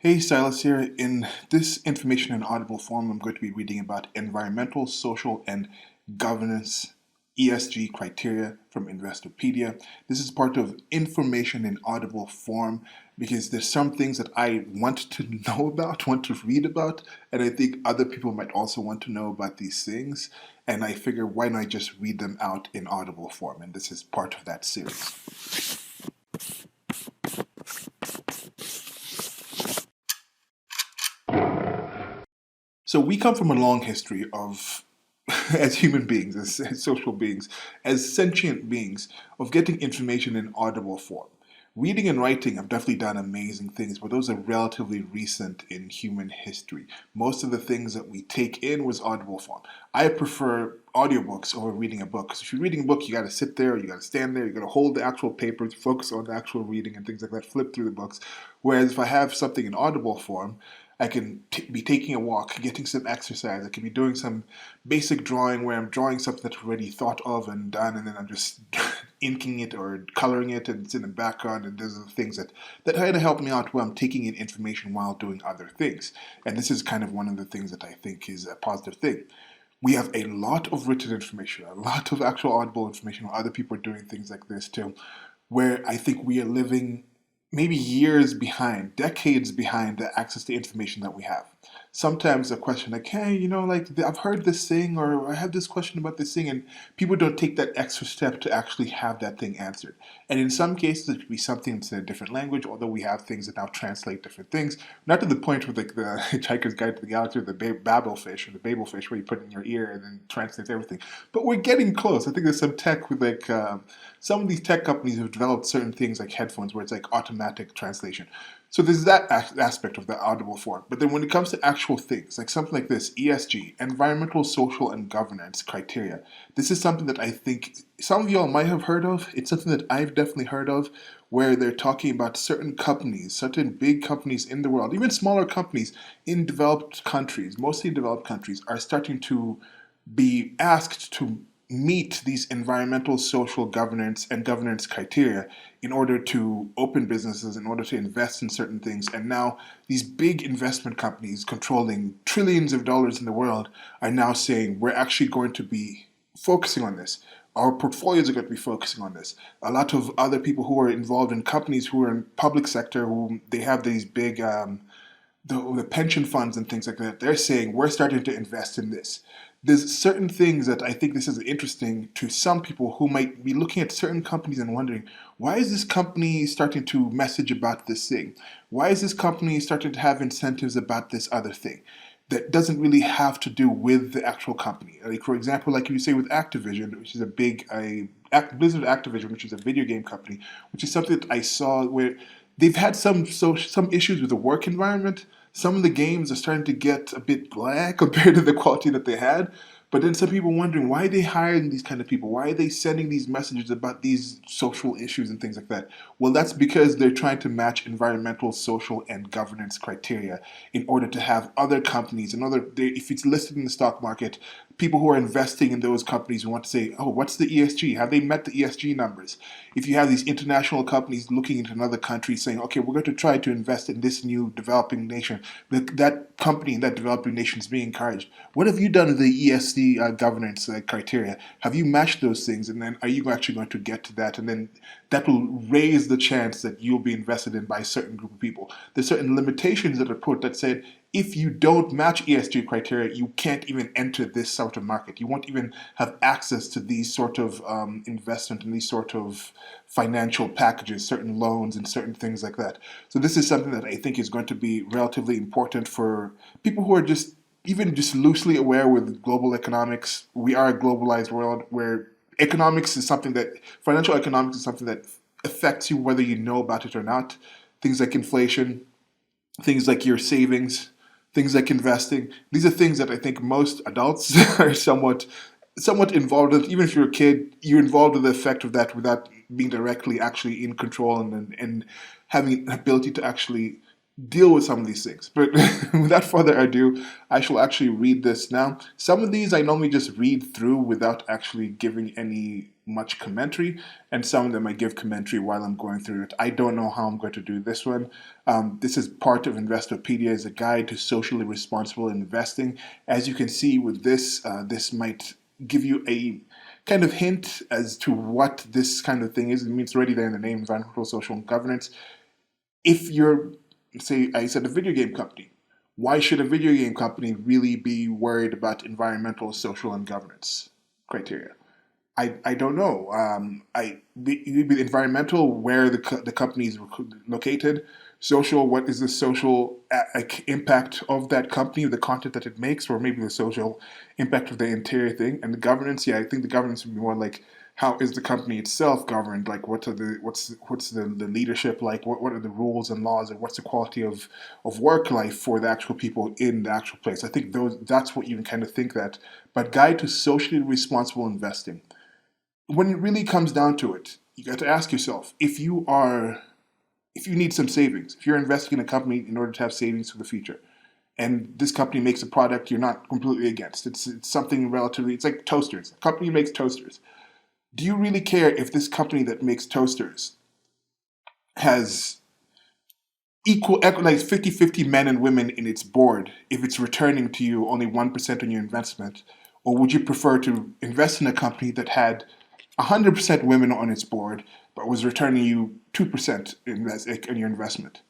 Hey, Silas here. In this information in audible form, I'm going to be reading about environmental, social, and governance ESG criteria from Investopedia. This is part of information in audible form because there's some things that I want to know about, want to read about, and I think other people might also want to know about these things. And I figure why not just read them out in audible form? And this is part of that series. So we come from a long history of, as human beings, as social beings, as sentient beings, of getting information in audible form. Reading and writing have definitely done amazing things, but those are relatively recent in human history. Most of the things that we take in was audible form. I prefer audiobooks over reading a book. Because if you're reading a book, you got to sit there, you got to stand there, you got to hold the actual paper, focus on the actual reading and things like that, flip through the books. Whereas if I have something in audible form, I can be taking a walk, getting some exercise. I can be doing some basic drawing where I'm drawing something that's already thought of and done, and then I'm just inking it or coloring it, and it's in the background. And those are the things that kind of help me out while I'm taking in information while doing other things. And this is kind of one of the things that I think is a positive thing. We have a lot of written information, a lot of actual audible information where other people are doing things like this too, where I think we are living maybe years behind, decades behind the access to information that we have. Sometimes a question like, hey, like I've heard this thing or I have this question about this thing, and people don't take that extra step to actually have that thing answered. And in some cases, it could be something that's in a different language, although we have things that now translate different things. Not to the point with like the Hitchhiker's Guide to the Galaxy or the Babelfish or the Babelfish where you put it in your ear and then translates everything. But we're getting close. I think there's some tech with like some of these tech companies have developed certain things like headphones where it's like automatic translation. So there's that aspect of the audible form. But then when it comes to actual things, like something like this, ESG, environmental, social, and governance criteria, this is something that I think some of y'all might have heard of. It's something that I've definitely heard of, where they're talking about certain companies, certain big companies in the world, even smaller companies in developed countries, mostly developed countries, are starting to be asked to meet these environmental, social governance and governance criteria in order to open businesses, in order to invest in certain things. And now these big investment companies controlling trillions of dollars in the world are now saying we're actually going to be focusing on this. Our portfolios are going to be focusing on this. A lot of other people who are involved in companies who are in public sector, who they have these big the pension funds and things like that, they're saying we're starting to invest in this. There's certain things that I think this is interesting to some people who might be looking at certain companies and wondering, why is this company starting to message about this thing? Why is this company starting to have incentives about this other thing? That doesn't really have to do with the actual company. Like for example, like you say with Activision, which is a big Blizzard Activision, which is a video game company, which is something that I saw where they've had some issues with the work environment. Some of the games are starting to get a bit blah compared to the quality that they had. But then some people wondering why are they hiring these kind of people? Why are they sending these messages about these social issues and things like that? Well, that's because they're trying to match environmental, social, and governance criteria in order to have other companies, if it's listed in the stock market, people who are investing in those companies want to say, oh, what's the ESG? Have they met the ESG numbers? If you have these international companies looking into another country saying, okay, we're going to try to invest in this new developing nation, that company in that developing nation is being encouraged. What have you done with the ESG governance criteria? Have you matched those things? And then are you actually going to get to that? And then that will raise the chance that you'll be invested in by a certain group of people. There's certain limitations that are put that said, if you don't match ESG criteria, you can't even enter this sort of market. You won't even have access to these sort of investment and these sort of financial packages, certain loans and certain things like that. So this is something that I think is going to be relatively important for people who are just even just loosely aware with global economics. We are a globalized world where financial economics is something that affects you whether you know about it or not. Things like inflation, things like your savings, things like investing. These are things that I think most adults are somewhat involved with. Even if you're a kid, you're involved with the effect of that without being directly actually in control and having an ability to actually deal with some of these things. But without further ado, I shall actually read this now. Some of these I normally just read through without actually giving any much commentary, and some of them I give commentary while I'm going through it. I don't know how I'm going to do this one. This is part of Investopedia, as a guide to socially responsible investing. As you can see with this, this might give you a kind of hint as to what this kind of thing is. It means already there in the name, environmental, social, and governance. If you're, say, I said a video game company, why should a video game company really be worried about environmental, social, and governance criteria? I don't know. The environmental, where the company is located. Social, what is the social impact of that company, the content that it makes, or maybe the social impact of the interior thing. And the governance, yeah, I think the governance would be more like, how is the company itself governed? Like, what's the leadership like? What are the rules and laws, and what's the quality of work life for the actual people in the actual place? I think that's what you can kind of think that. But guide to socially responsible investing. When it really comes down to it, you got to ask yourself, if you need some savings, if you're investing in a company in order to have savings for the future, and this company makes a product you're not completely against, it's something relatively, it's like toasters. A company makes toasters. Do you really care if this company that makes toasters has equal, like 50-50 men and women in its board, if it's returning to you only 1% on your investment? Or would you prefer to invest in a company that had 100% women on its board, but was returning you 2% on your investment?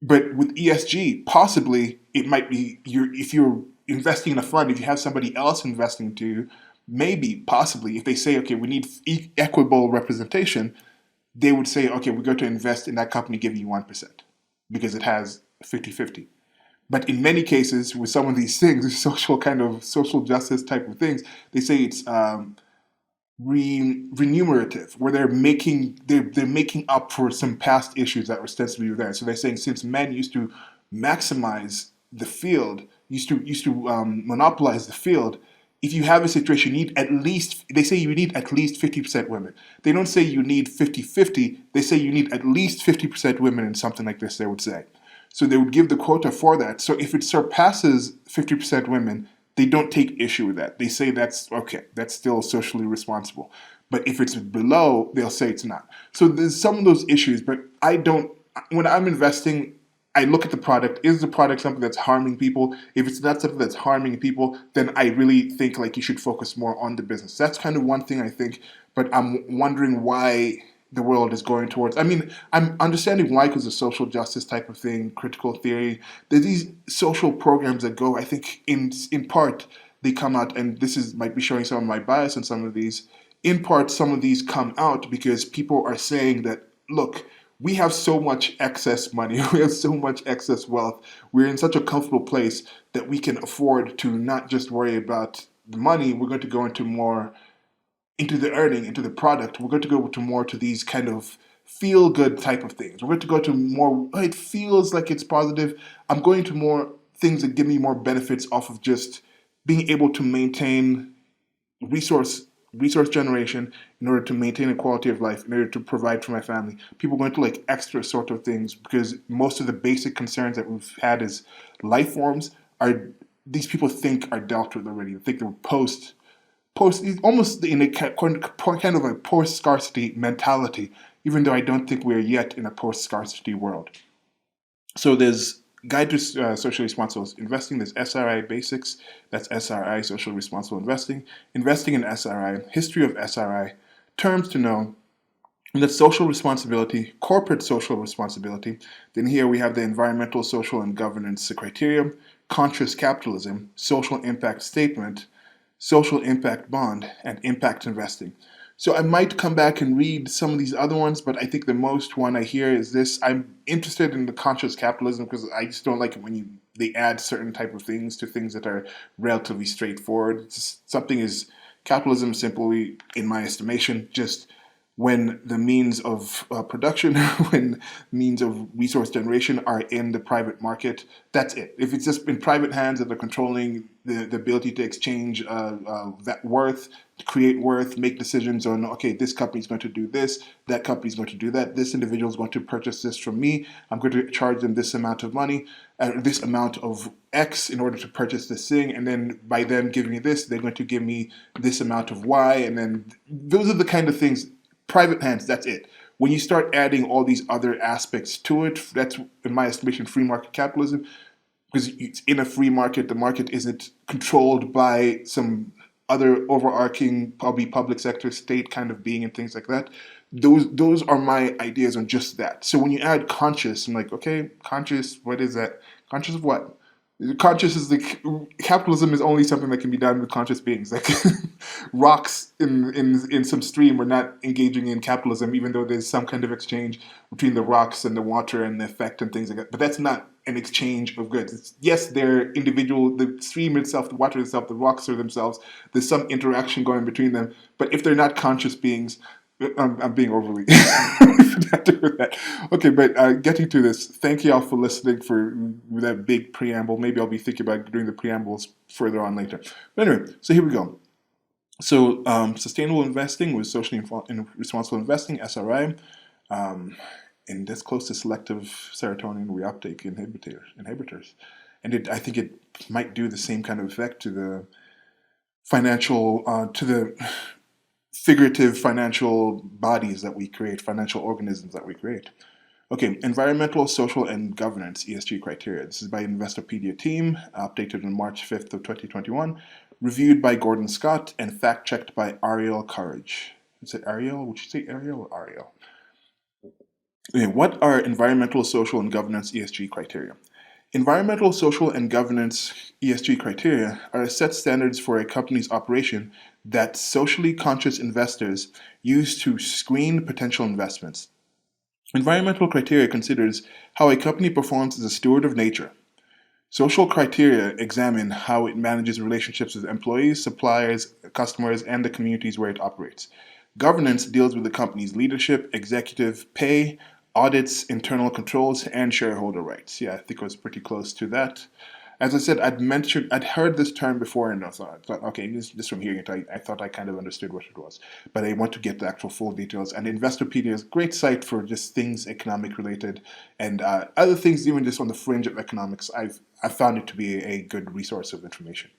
But with ESG, possibly it might be, if you're investing in a fund, if you have somebody else investing to you, maybe, possibly, if they say, okay, we need equitable representation, they would say, okay, we're going to invest in that company giving you 1% because it has 50-50. But in many cases, with some of these things, social justice type of things, they say it's remunerative, where they're making up for some past issues that were ostensibly there. So they're saying, since men used to maximize the field, used to monopolize the field, if you have a situation, you need at least, they say you need at least 50% women. They don't say you need 50-50, they say you need at least 50% women in something like this, they would say. So they would give the quota for that. So if it surpasses 50% women, they don't take issue with that. They say that's okay, that's still socially responsible. But if it's below, they'll say it's not. So there's some of those issues, but when I'm investing, I look at the product. Is the product something that's harming people? If it's not something that's harming people, then I really think like you should focus more on the business. That's kind of one thing I think, but I'm wondering why the world is going towards. I mean, I'm understanding why, because of social justice type of thing, critical theory. There's these social programs that go, I think in part, they come out, and might be showing some of my bias in some of these. In part, some of these come out because people are saying that, look, we have so much excess money, we have so much excess wealth, we're in such a comfortable place that we can afford to not just worry about the money, we're going to go into the earning, into the product. We're going to go to more to these kind of feel-good type of things. We're going to go to more, it feels like it's positive. I'm going to more things that give me more benefits off of just being able to maintain resource generation in order to maintain a quality of life, in order to provide for my family. People are going to like extra sort of things because most of the basic concerns that we've had as life forms these people think are dealt with already. They think they're almost in a kind of a post-scarcity mentality, even though I don't think we're yet in a post-scarcity world. So there's Guide to Socially Responsible Investing. There's SRI Basics. That's SRI, Social Responsible Investing. Investing in SRI. History of SRI. Terms to know. And that's social responsibility, corporate social responsibility. Then here we have the environmental, social, and governance criteria. Conscious capitalism. Social impact statement. Social impact bond, and impact investing. So I might come back and read some of these other ones, but I think the most one I hear is this. I'm interested in the conscious capitalism because I just don't like it when they add certain type of things to things that are relatively straightforward. Capitalism simply, in my estimation, just when the means of production, when means of resource generation are in the private market. That's it. If it's just in private hands that are controlling the ability to exchange that worth, to create worth, make decisions on, okay, this company's going to do this, that company's going to do that, this individual is going to purchase this from me, I'm going to charge them this amount of money, this amount of X in order to purchase this thing, and then by them giving me this, they're going to give me this amount of Y, and then those are the kind of things, private hands, that's it. When you start adding all these other aspects to it, that's, in my estimation, free market capitalism, because it's in a free market, the market isn't controlled by some other overarching, probably public sector, state kind of being and things like that. Those are my ideas on just that. So when you add conscious, I'm like, okay, conscious, what is that? Conscious of what? Conscious is capitalism is only something that can be done with conscious beings. Like rocks in some stream are not engaging in capitalism, even though there's some kind of exchange between the rocks and the water and the effect and things like that. But that's not an exchange of goods. Yes, they're individual. The stream itself, the water itself, the rocks are themselves. There's some interaction going between them. But if they're not conscious beings, I'm being overly pedantic with that. Okay, but getting to this, thank you all for listening for that big preamble. Maybe I'll be thinking about doing the preambles further on later. But anyway, so here we go. So sustainable investing with socially responsible investing, SRI, and that's close to selective serotonin reuptake inhibitors. And I think it might do the same kind of effect to the financial, to the figurative financial bodies that we create, financial organisms that we create. Okay, environmental, social, and governance, ESG criteria. This is by Investopedia team, updated on March 5th of 2021, reviewed by Gordon Scott, and fact-checked by Ariel Courage. Is it Ariel? Would you say Ariel or Ariel? Okay, what are environmental, social, and governance ESG criteria? Environmental, social, and governance ESG criteria are set standards for a company's operation that socially conscious investors use to screen potential investments. Environmental criteria considers how a company performs as a steward of nature. Social criteria examine how it manages relationships with employees, suppliers, customers, and the communities where it operates. Governance deals with the company's leadership, executive pay, audits, internal controls, and shareholder rights. Yeah, I think it was pretty close to that. As I said, I'd heard this term before, and I thought okay, just from hearing it, I thought I kind of understood what it was. But I want to get the actual full details. And Investopedia is a great site for just things economic related and other things, even just on the fringe of economics. I've found it to be a good resource of information.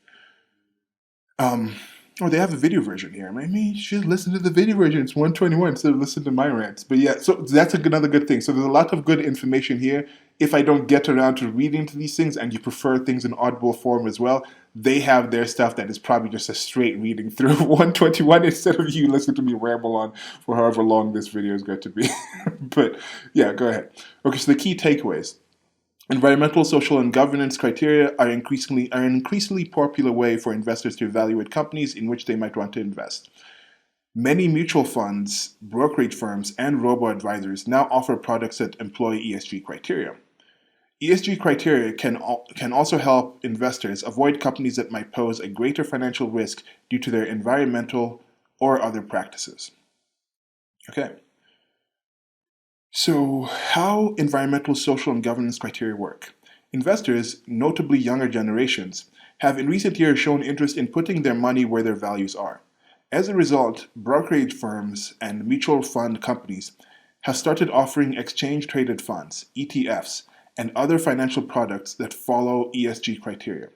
Oh, they have a video version here. Maybe you should listen to the video version. It's 121 instead of listening to my rants. But yeah, so that's another good thing. So there's a lot of good information here. If I don't get around to reading to these things and you prefer things in audible form as well, they have their stuff that is probably just a straight reading through 121 instead of you listening to me ramble on for however long this video is going to be. But yeah, go ahead. Okay, so the key takeaways. Environmental, social, and governance criteria are an increasingly popular way for investors to evaluate companies in which they might want to invest. Many mutual funds, brokerage firms, and robo-advisors now offer products that employ ESG criteria. ESG criteria can also help investors avoid companies that might pose a greater financial risk due to their environmental or other practices. Okay. So, how environmental, social, and governance criteria work? Investors, notably younger generations, have in recent years shown interest in putting their money where their values are. As a result, brokerage firms and mutual fund companies have started offering exchange-traded funds, ETFs, and other financial products that follow ESG criteria.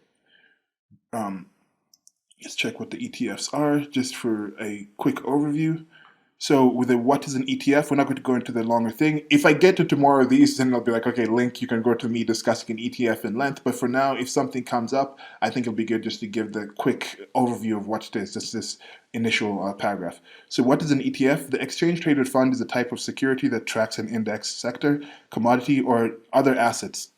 Let's check what the ETFs are, just for a quick overview. So with what is an ETF, we're not going to go into the longer thing. If I get to tomorrow these, then I'll be like, okay, link, you can go to me discussing an ETF in length. But for now, if something comes up, I think it'll be good just to give the quick overview of what it is, just this initial paragraph. So what is an ETF? The exchange-traded fund is a type of security that tracks an index sector, commodity, or other assets,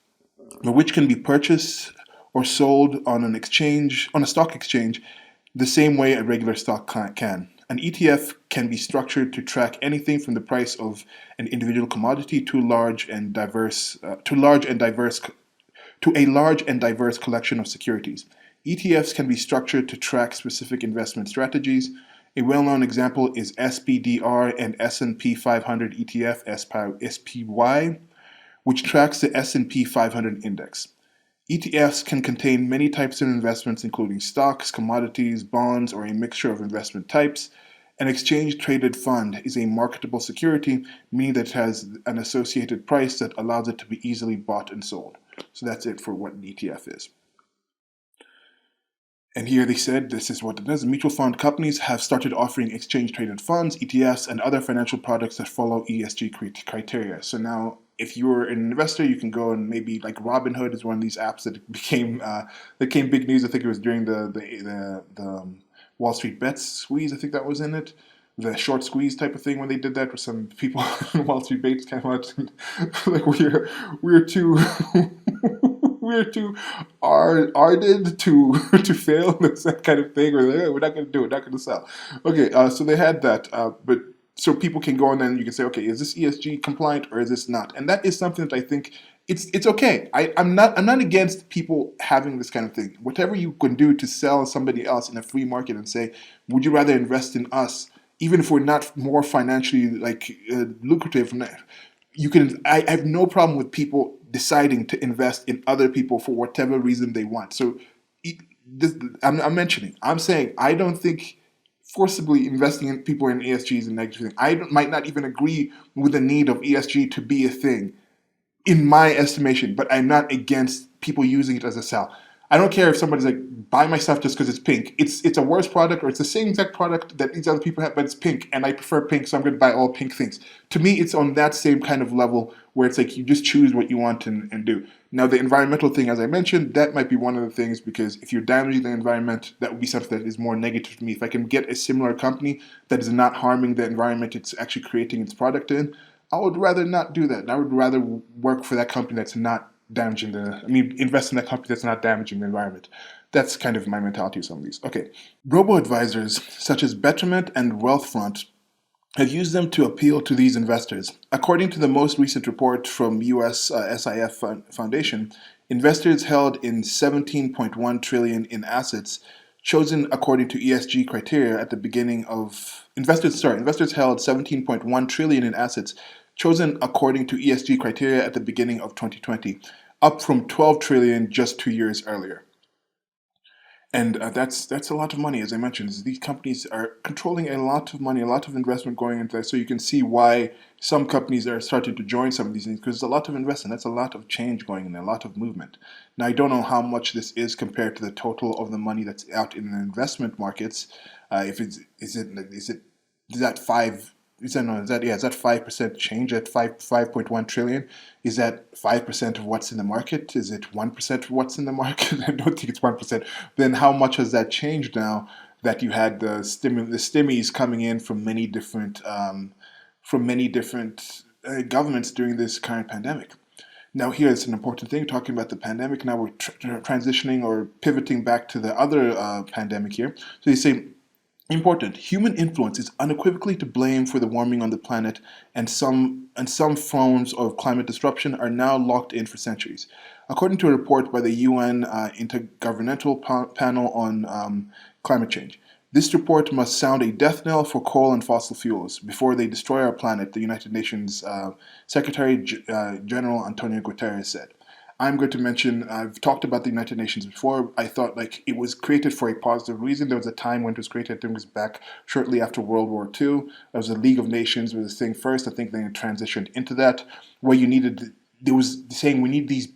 which can be purchased or sold on a stock exchange, the same way a regular stock can. An ETF can be structured to track anything from the price of an individual commodity to a large and diverse collection of securities. ETFs can be structured to track specific investment strategies. A well-known example is SPDR and S&P 500 ETF, SPY, which tracks the S&P 500 index. ETFs can contain many types of investments, including stocks, commodities, bonds, or a mixture of investment types. An exchange-traded fund is a marketable security, meaning that it has an associated price that allows it to be easily bought and sold. So that's it for what an ETF is. And here they said this is what it does. Mutual fund companies have started offering exchange-traded funds, ETFs, and other financial products that follow ESG criteria. So now, if you're an investor, you can go and maybe like Robinhood is one of these apps that became big news. I think it was during the Wall Street Bets squeeze. I think that was in it. The short squeeze type of thing when they did that, where some people in Wall Street Bates came out and, like we're too we're too ardent to fail. That's that kind of thing. Or like, "Hey, we're not going to do it. Not going to sell." Okay, so they had that, but so people can go and then you can say, okay, is this ESG compliant or is this not? And that is something that I think it's okay. I'm not against people having this kind of thing. Whatever you can do to sell somebody else in a free market and say, would you rather invest in us, even if we're not more financially lucrative? You can. I have no problem with people deciding to invest in other people for whatever reason they want. So I'm saying I don't think forcibly investing in people in ESG is a negative thing. Might not even agree with the need of ESG to be a thing, in my estimation, but I'm not against people using it as a sell. I don't care if somebody's like, buy my stuff just because it's pink. It's a worse product, or it's the same exact product that these other people have, but it's pink, and I prefer pink, so I'm going to buy all pink things. To me, it's on that same kind of level where it's like you just choose what you want and do. Now, the environmental thing, as I mentioned, that might be one of the things, because if you're damaging the environment, that would be something that is more negative to me. If I can get a similar company that is not harming the environment it's actually creating its product in, I would rather not do that. I would rather work for that company that's not invest in that company that's not damaging the environment. That's kind of my mentality with some of these. Okay. Robo-advisors such as Betterment and Wealthfront have used them to appeal to these investors. According to the most recent report from US SIF Foundation, investors held in 17.1 trillion in assets chosen according to ESG criteria at the beginning of investors held 17.1 trillion in assets chosen according to ESG criteria at the beginning of 2020, up from 12 trillion just 2 years earlier. And that's a lot of money, as I mentioned. These companies are controlling a lot of money, a lot of investment going into that. So you can see why some companies are starting to join some of these things, because there's a lot of investment. That's a lot of change going in, a lot of movement. Now, I don't know how much this is compared to the total of the money that's out in the investment markets. If it's is that 5% change at 5.1 trillion? Is that 5% of what's in the market? Is it 1% of what's in the market? I don't think it's 1%. Then how much has that changed now that you had the stimmies coming in from many different governments during this current pandemic? Now, here is an important thing, talking about the pandemic. Now we're transitioning or pivoting back to the other pandemic here. So they say, important, human influence is unequivocally to blame for the warming on the planet, and some forms of climate disruption are now locked in for centuries. According to a report by the UN Intergovernmental Panel on Climate Change, this report must sound a death knell for coal and fossil fuels before they destroy our planet, the United Nations Secretary General Antonio Guterres said. I'm going to mention, I've talked about the United Nations before. I thought it was created for a positive reason. There was a time when it was created, I think it was back shortly after World War II. There was the League of Nations was the thing first. I think they transitioned into that, where there was saying we need these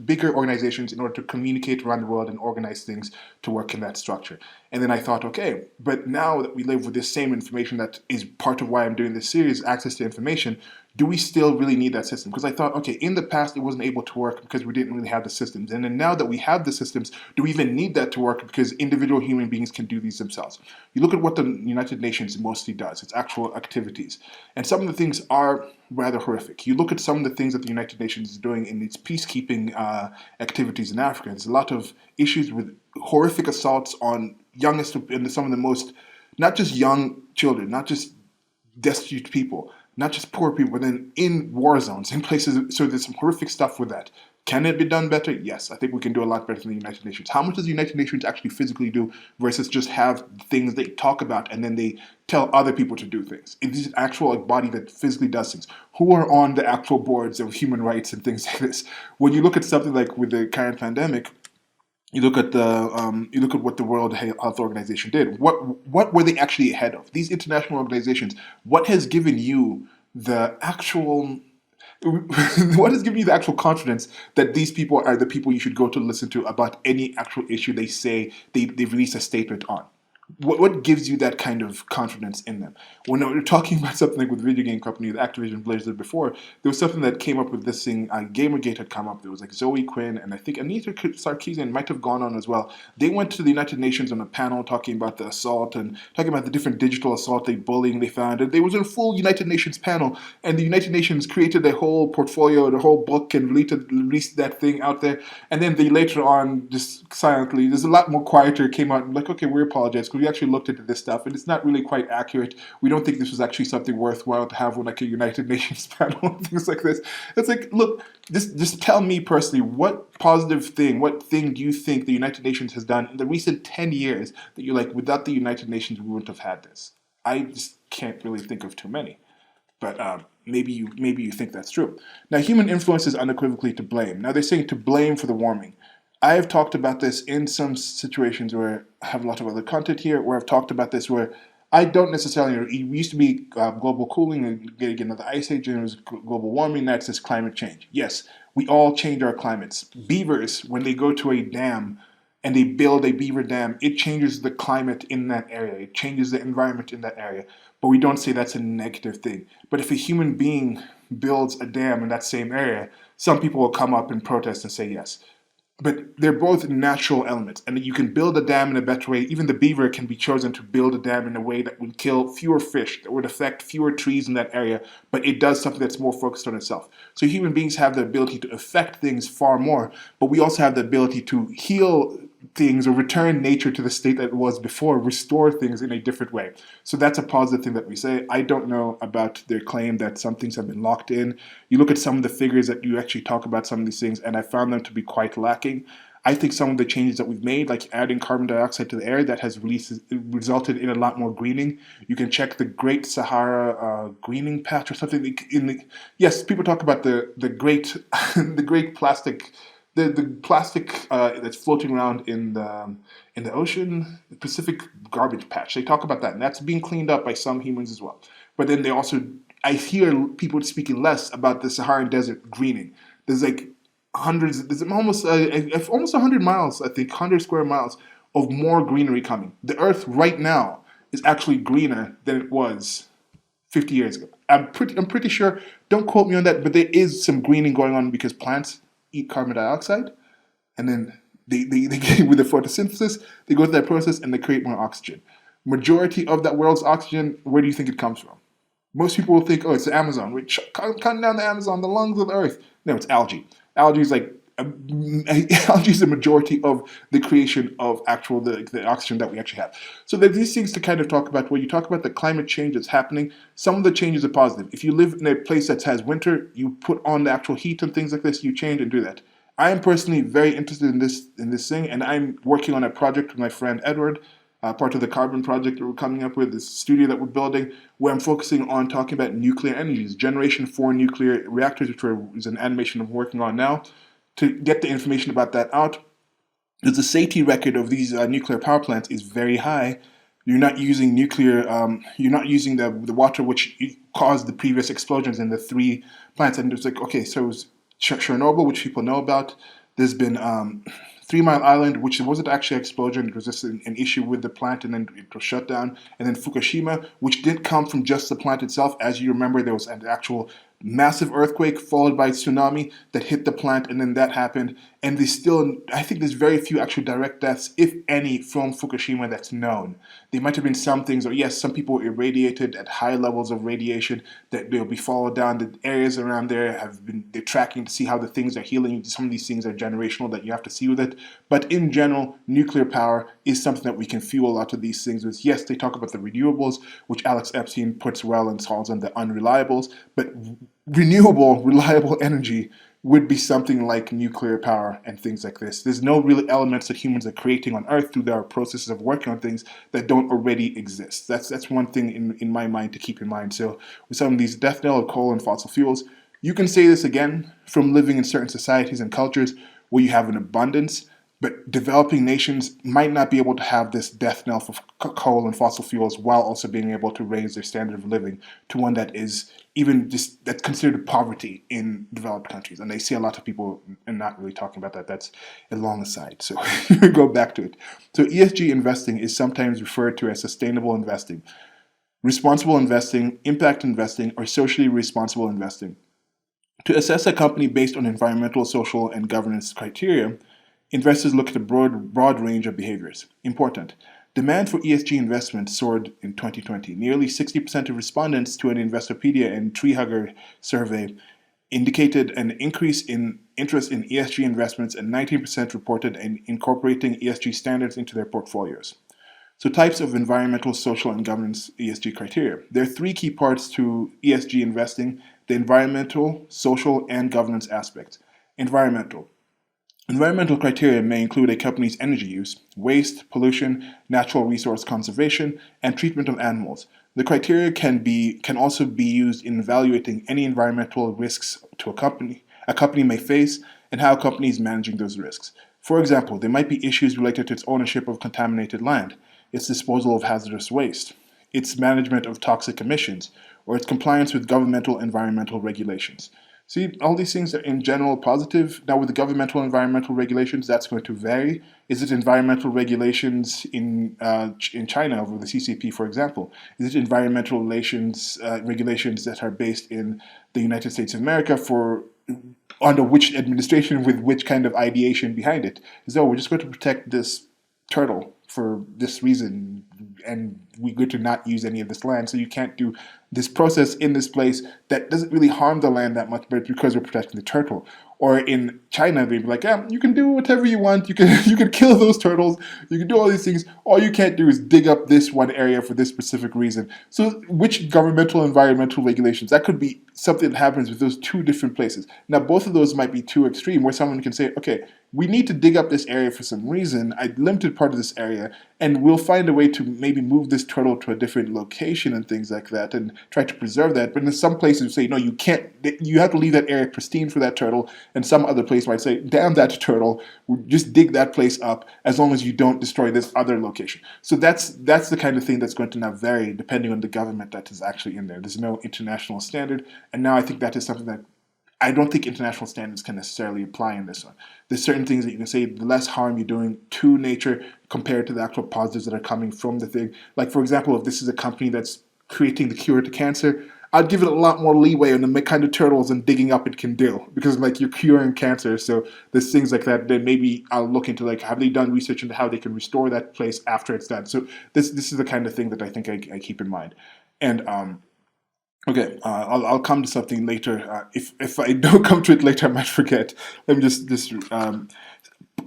bigger organizations in order to communicate around the world and organize things to work in that structure. And then I thought, okay, but now that we live with this same information that is part of why I'm doing this series, access to information, do we still really need that system? Because I thought, okay, in the past it wasn't able to work because we didn't really have the systems. And then now that we have the systems, do we even need that to work because individual human beings can do these themselves? You look at what the United Nations mostly does, its actual activities. And some of the things are rather horrific. You look at some of the things that the United Nations is doing in its peacekeeping activities in Africa. There's a lot of issues with horrific assaults on youngest and some of the most, not just young children, not just destitute people, not just poor people, but then in war zones, in places. So there's some horrific stuff with that. Can it be done better? Yes, I think we can do a lot better than the United Nations. How much does the United Nations actually physically do versus just have things they talk about and then they tell other people to do things? It is an actual body that physically does things. Who are on the actual boards of human rights and things like this? When you look at something like with the current pandemic, you look at what the World Health Organization did. What were they actually ahead of? These international organizations. What has given you the actual what has given you the actual confidence that these people are the people you should go to listen to about any actual issue they say they release a statement on? What gives you that kind of confidence in them? When we're talking about something like with video game company, with Activision Blizzard before, there was something that came up with this thing, Gamergate had come up. There was like Zoe Quinn, and I think Anita Sarkeesian might have gone on as well. They went to the United Nations on a panel talking about the assault and talking about the different digital assault, bullying they found. And there was a full United Nations panel, and the United Nations created a whole portfolio, the whole book, and released that thing out there. And then they later on, just silently, there's a lot more quieter, came out and like, okay, we apologize, because we actually looked into this stuff and it's not really quite accurate. We don't think this was actually something worthwhile to have on like a United Nations panel and things like this. It's like, look, just tell me personally, what positive thing, what thing do you think the United Nations has done in the recent 10 years that you're like, without the United Nations, we wouldn't have had this? I just can't really think of too many. But maybe you think that's true. Now, human influence is unequivocally to blame. Now, they're saying to blame for the warming. I have talked about this in some situations where I have a lot of other content here, where I've talked about this where I don't necessarily, it used to be global cooling and getting another ice age, and it was global warming, that's just climate change. Yes, we all change our climates. Beavers, when they go to a dam and they build a beaver dam, it changes the climate in that area. It changes the environment in that area. But we don't say that's a negative thing. But if a human being builds a dam in that same area, some people will come up and protest and say yes. But they're both natural elements, and you can build a dam in a better way. Even the beaver can be chosen to build a dam in a way that would kill fewer fish, that would affect fewer trees in that area, but it does something that's more focused on itself. So human beings have the ability to affect things far more, but we also have the ability to heal things or return nature to the state that it was before, restore things in a different way. So that's a positive thing that we say. I don't know about their claim that some things have been locked in. You look at some of the figures that you actually talk about some of these things, and I found them to be quite lacking. I think some of the changes that we've made, like adding carbon dioxide to the air, that has resulted in a lot more greening. You can check the Great Sahara greening patch or something. Yes, people talk about the great the great plastic. The plastic that's floating around in the ocean, the Pacific garbage patch. They talk about that, and that's being cleaned up by some humans as well. But then they also, I hear people speaking less about the Saharan desert greening. There's like there's almost 100 miles, I think, 100 square miles of more greenery coming. The Earth right now is actually greener than it was 50 years ago. I'm pretty sure. Don't quote me on that, but there is some greening going on because plants eat carbon dioxide, and then they with the photosynthesis, they go through that process and they create more oxygen. Majority of that world's oxygen, where do you think it comes from? Most people will think, oh, it's the Amazon. We're cutting down the Amazon, the lungs of the earth. No, it's algae. Algae is algae is the majority of the creation of the oxygen that we actually have. So there's these things to kind of talk about. Where you talk about the climate change that's happening, some of the changes are positive. If you live in a place that has winter, you put on the actual heat and things like this, you change and do that. I am personally very interested in this thing, and I'm working on a project with my friend Edward, part of the carbon project that we're coming up with, this studio that we're building, where I'm focusing on talking about nuclear energies, Generation 4 nuclear reactors, which is an animation I'm working on now, to get the information about that out. Because the safety record of these nuclear power plants is very high. You're not using nuclear, you're not using the water which caused the previous explosions in the 3 plants. And it's like, okay, so it was Chernobyl, which people know about. There's been 3 Mile Island, which wasn't actually an explosion. It was just an issue with the plant, and then it was shut down. And then Fukushima, which didn't come from just the plant itself. As you remember, there was an actual massive earthquake followed by tsunami that hit the plant, and then that happened. And I think there's very few actual direct deaths, if any, from Fukushima that's known. There might have been some things, or yes, some people were irradiated at high levels of radiation that they'll be followed down. The areas around there they're tracking to see how the things are healing. Some of these things are generational that you have to see with it. But in general, nuclear power is something that we can fuel a lot of these things with. Yes, they talk about the renewables, which Alex Epstein puts well and calls them the unreliables, but renewable, reliable energy would be something like nuclear power and things like this. There's no real elements that humans are creating on Earth through their processes of working on things that don't already exist. That's one thing in my mind to keep in mind. So with some of these death knell of coal and fossil fuels, you can say this again from living in certain societies and cultures where you have an abundance, but developing nations might not be able to have this death knell for coal and fossil fuels while also being able to raise their standard of living to one that is even just that's considered poverty in developed countries. And I see a lot of people and not really talking about that. That's a long aside. So go back to it. So ESG investing is sometimes referred to as sustainable investing, responsible investing, impact investing, or socially responsible investing. To assess a company based on environmental, social, and governance criteria, investors look at a broad range of behaviors. Important. Demand for ESG investments soared in 2020. Nearly 60% of respondents to an Investopedia and Tree Hugger survey indicated an increase in interest in ESG investments, and 19% reported incorporating ESG standards into their portfolios. So types of environmental, social, and governance ESG criteria. There are three key parts to ESG investing: the environmental, social, and governance aspects. Environmental. Environmental criteria may include a company's energy use, waste, pollution, natural resource conservation, and treatment of animals. The criteria can also be used in evaluating any environmental risks to a company may face and how a company is managing those risks. For example, there might be issues related to its ownership of contaminated land, its disposal of hazardous waste, its management of toxic emissions, or its compliance with governmental environmental regulations. See, all these things are in general positive. Now, with the governmental environmental regulations, that's going to vary. Is it environmental regulations in China over the CCP, for example? Is it environmental regulations that are based in the United States of America for under which administration with which kind of ideation behind it? So we're just going to protect this turtle for this reason, and we're going to not use any of this land, so you can't do this process in this place that doesn't really harm the land that much, but it's because we're protecting the turtle. Or in China, they'd be like, yeah, you can do whatever you want, you can kill those turtles, you can do all these things, all you can't do is dig up this one area for this specific reason. So which governmental environmental regulations? That could be something that happens with those two different places. Now, both of those might be too extreme, where someone can say, okay, we need to dig up this area for some reason, a limited part of this area, and we'll find a way to maybe move this turtle to a different location and things like that, and try to preserve that. But in some places say, no, you can't, you have to leave that area pristine for that turtle, and some other place might say, damn that turtle, just dig that place up as long as you don't destroy this other location. So that's the kind of thing that's going to now vary depending on the government that is actually in there. There's no international standard, and now I think that is something that I don't think international standards can necessarily apply in this one. There's certain things that you can say, the less harm you're doing to nature compared to the actual positives that are coming from the thing. Like, for example, if this is a company that's creating the cure to cancer, I'd give it a lot more leeway on the kind of turtles and digging up it can do, because like you're curing cancer. So there's things like that. Then maybe I'll look into like, have they done research into how they can restore that place after it's done? So this is the kind of thing that I think I keep in mind. And okay, I'll come to something later. If I don't come to it later, I might forget. Let me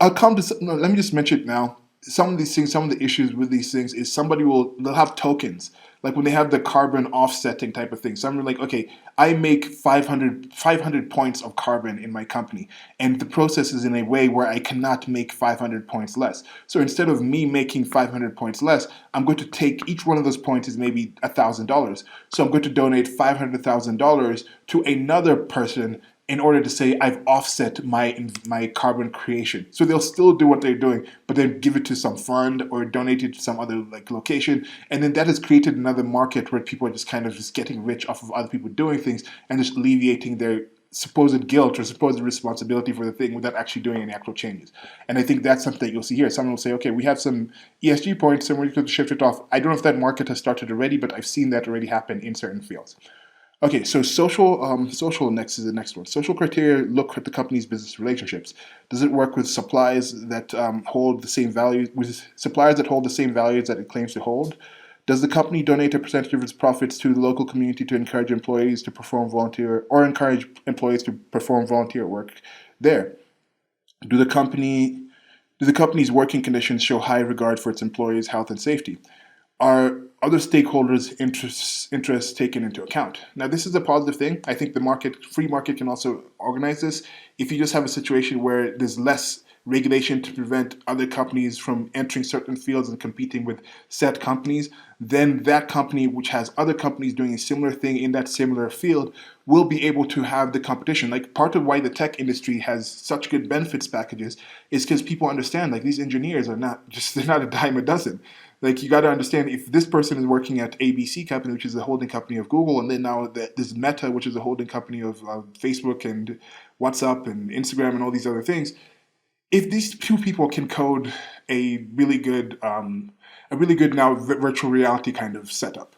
I'll come to. No, let me just mention it now. Some of these things, some of the issues with these things is they'll have tokens. Like when they have the carbon offsetting type of thing. Some are like, okay, I make 500 points of carbon in my company, and the process is in a way where I cannot make 500 points less. So instead of me making 500 points less, I'm going to take each one of those points is maybe $1,000. So I'm going to donate $500,000 to another person in order to say I've offset my carbon creation. So they'll still do what they're doing, but then give it to some fund or donate it to some other like location, and then that has created another market where people are just kind of just getting rich off of other people doing things and just alleviating their supposed guilt or supposed responsibility for the thing without actually doing any actual changes. And I think that's something that you'll see here. Someone will say, okay, we have some ESG points and we're going to shift it off. I don't know if that market has started already, but I've seen that already happen in certain fields. Okay, so social next is the next one. Social criteria look at the company's business relationships. Does it work with suppliers that hold the same values, with suppliers that hold the same values that it claims to hold? Does the company donate a percentage of its profits to the local community to encourage employees to perform volunteer work there? Do the company's working conditions show high regard for its employees' health and safety? Are other stakeholders' interests taken into account. Now, this is a positive thing. I think the free market can also organize this. If you just have a situation where there's less regulation to prevent other companies from entering certain fields and competing with set companies, then that company, which has other companies doing a similar thing in that similar field, will be able to have the competition. Like, part of why the tech industry has such good benefits packages is because people understand, like, these engineers are not just, they're not a dime a dozen. Like, you got to understand, if this person is working at ABC company, which is the holding company of Google, and then now there's Meta, which is the holding company of Facebook and WhatsApp and Instagram and all these other things, if these two people can code a really good now virtual reality kind of setup,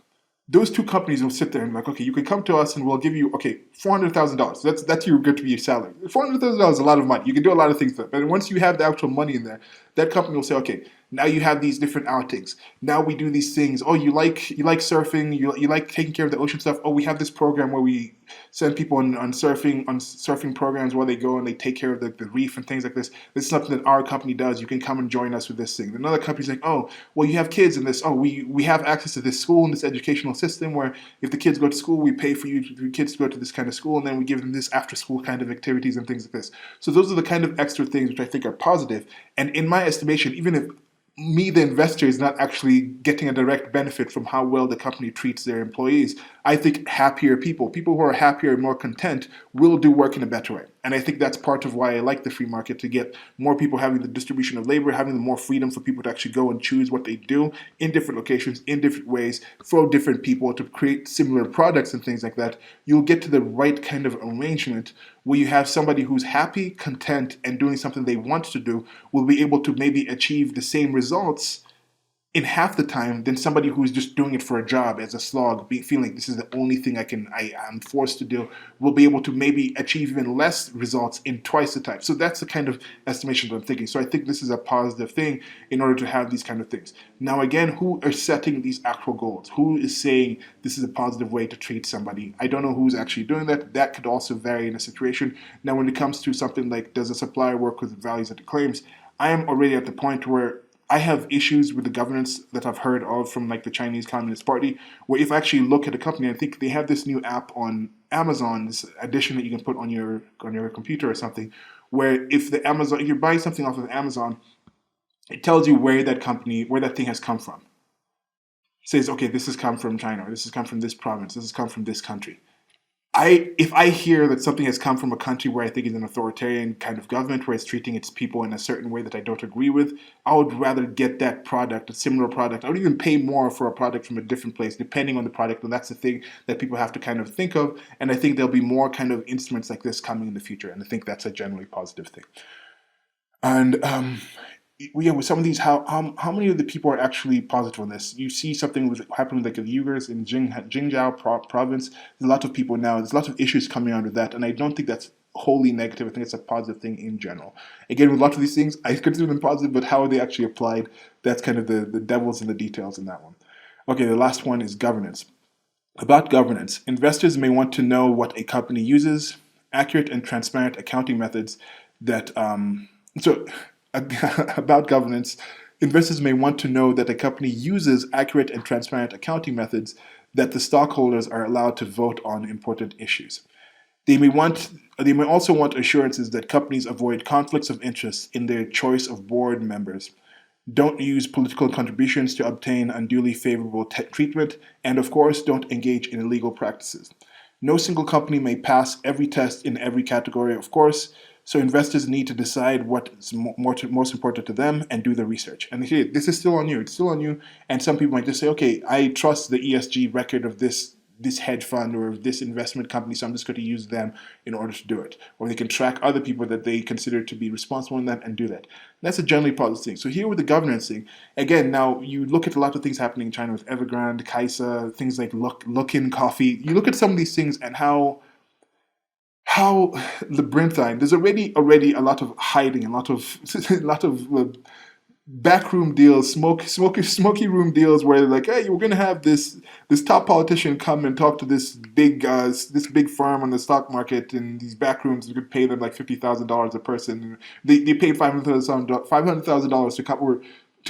those two companies will sit there and like, okay, you can come to us and we'll give you, okay, $400,000. That's your good to be your salary. $400,000 is a lot of money. You can do a lot of things with it. But once you have the actual money in there, that company will say, okay, now you have these different outings. Now we do these things. Oh, you like surfing. You like taking care of the ocean stuff. Oh, we have this program where we send people on surfing programs where they go and they take care of the reef and things like this. This is something that our company does. You can come and join us with this thing. Another company's like, oh, well, you have kids in this. Oh, we have access to this school and this educational system where if the kids go to school, we pay for your kids to go to this kind of school, and then we give them this after school kind of activities and things like this. So those are the kind of extra things which I think are positive. And in my estimation, even if me, the investor, is not actually getting a direct benefit from how well the company treats their employees, I think happier people who are happier and more content, will do work in a better way. And I think that's part of why I like the free market, to get more people having the distribution of labor, having the more freedom for people to actually go and choose what they do in different locations, in different ways, for different people to create similar products and things like that. You'll get to the right kind of arrangement where you have somebody who's happy, content, and doing something they want to do, will be able to maybe achieve the same results in half the time than somebody who's just doing it for a job as a slog, feeling this is the only thing I'm forced to do, will be able to maybe achieve even less results in twice the time. So that's the kind of estimation that I'm thinking. So I think this is a positive thing in order to have these kind of things. Now, again, who are setting these actual goals? Who is saying this is a positive way to treat somebody? I don't know who's actually doing that. That could also vary in a situation. Now, when it comes to something like, does a supplier work with the values that it claims, I am already at the point where I have issues with the governance that I've heard of from like the Chinese Communist Party, where if I actually look at a company, I think they have this new app on Amazon, this addition that you can put on your computer or something, where if you're buying something off of Amazon, it tells you where that thing has come from. It says, okay, this has come from China, or this has come from this province, this has come from this country. If I hear that something has come from a country where I think is an authoritarian kind of government, where it's treating its people in a certain way that I don't agree with, I would rather get that product, a similar product. I would even pay more for a product from a different place, depending on the product. And that's the thing that people have to kind of think of. And I think there'll be more kind of instruments like this coming in the future. And I think that's a generally positive thing. And with some of these, how many of the people are actually positive on this? You see something happening like the Uyghurs in Xinjiang province. There's a lot of people now. There's a lot of issues coming out of that, and I don't think that's wholly negative. I think it's a positive thing in general. Again, with a lot of these things, I consider them positive, but how are they actually applied? That's kind of the devil's in the details in that one. Okay, the last one is governance. About governance, investors may want to know what a company uses, accurate and transparent accounting methods that about governance, investors may want to know that a company uses accurate and transparent accounting methods, that the stockholders are allowed to vote on important issues. They may also want assurances that companies avoid conflicts of interest in their choice of board members, don't use political contributions to obtain unduly favorable treatment, and of course, don't engage in illegal practices. No single company may pass every test in every category, of course, so investors need to decide what is most important to them and do the research. And here, this is still on you. It's still on you. And some people might just say, okay, I trust the ESG record of this hedge fund or this investment company, so I'm just going to use them in order to do it. Or they can track other people that they consider to be responsible in that and do that. That's a generally positive thing. So here with the governance thing, again, now you look at a lot of things happening in China with Evergrande, Kaisa, things like Luckin Coffee. You look at some of these things and how labyrinthine. There's already a lot of hiding, a lot of backroom deals, smoky room deals, where they're like, hey, we're gonna have this top politician come and talk to this big firm on the stock market in these back rooms. We could pay them like $50,000 a person. They paid $500,000 to come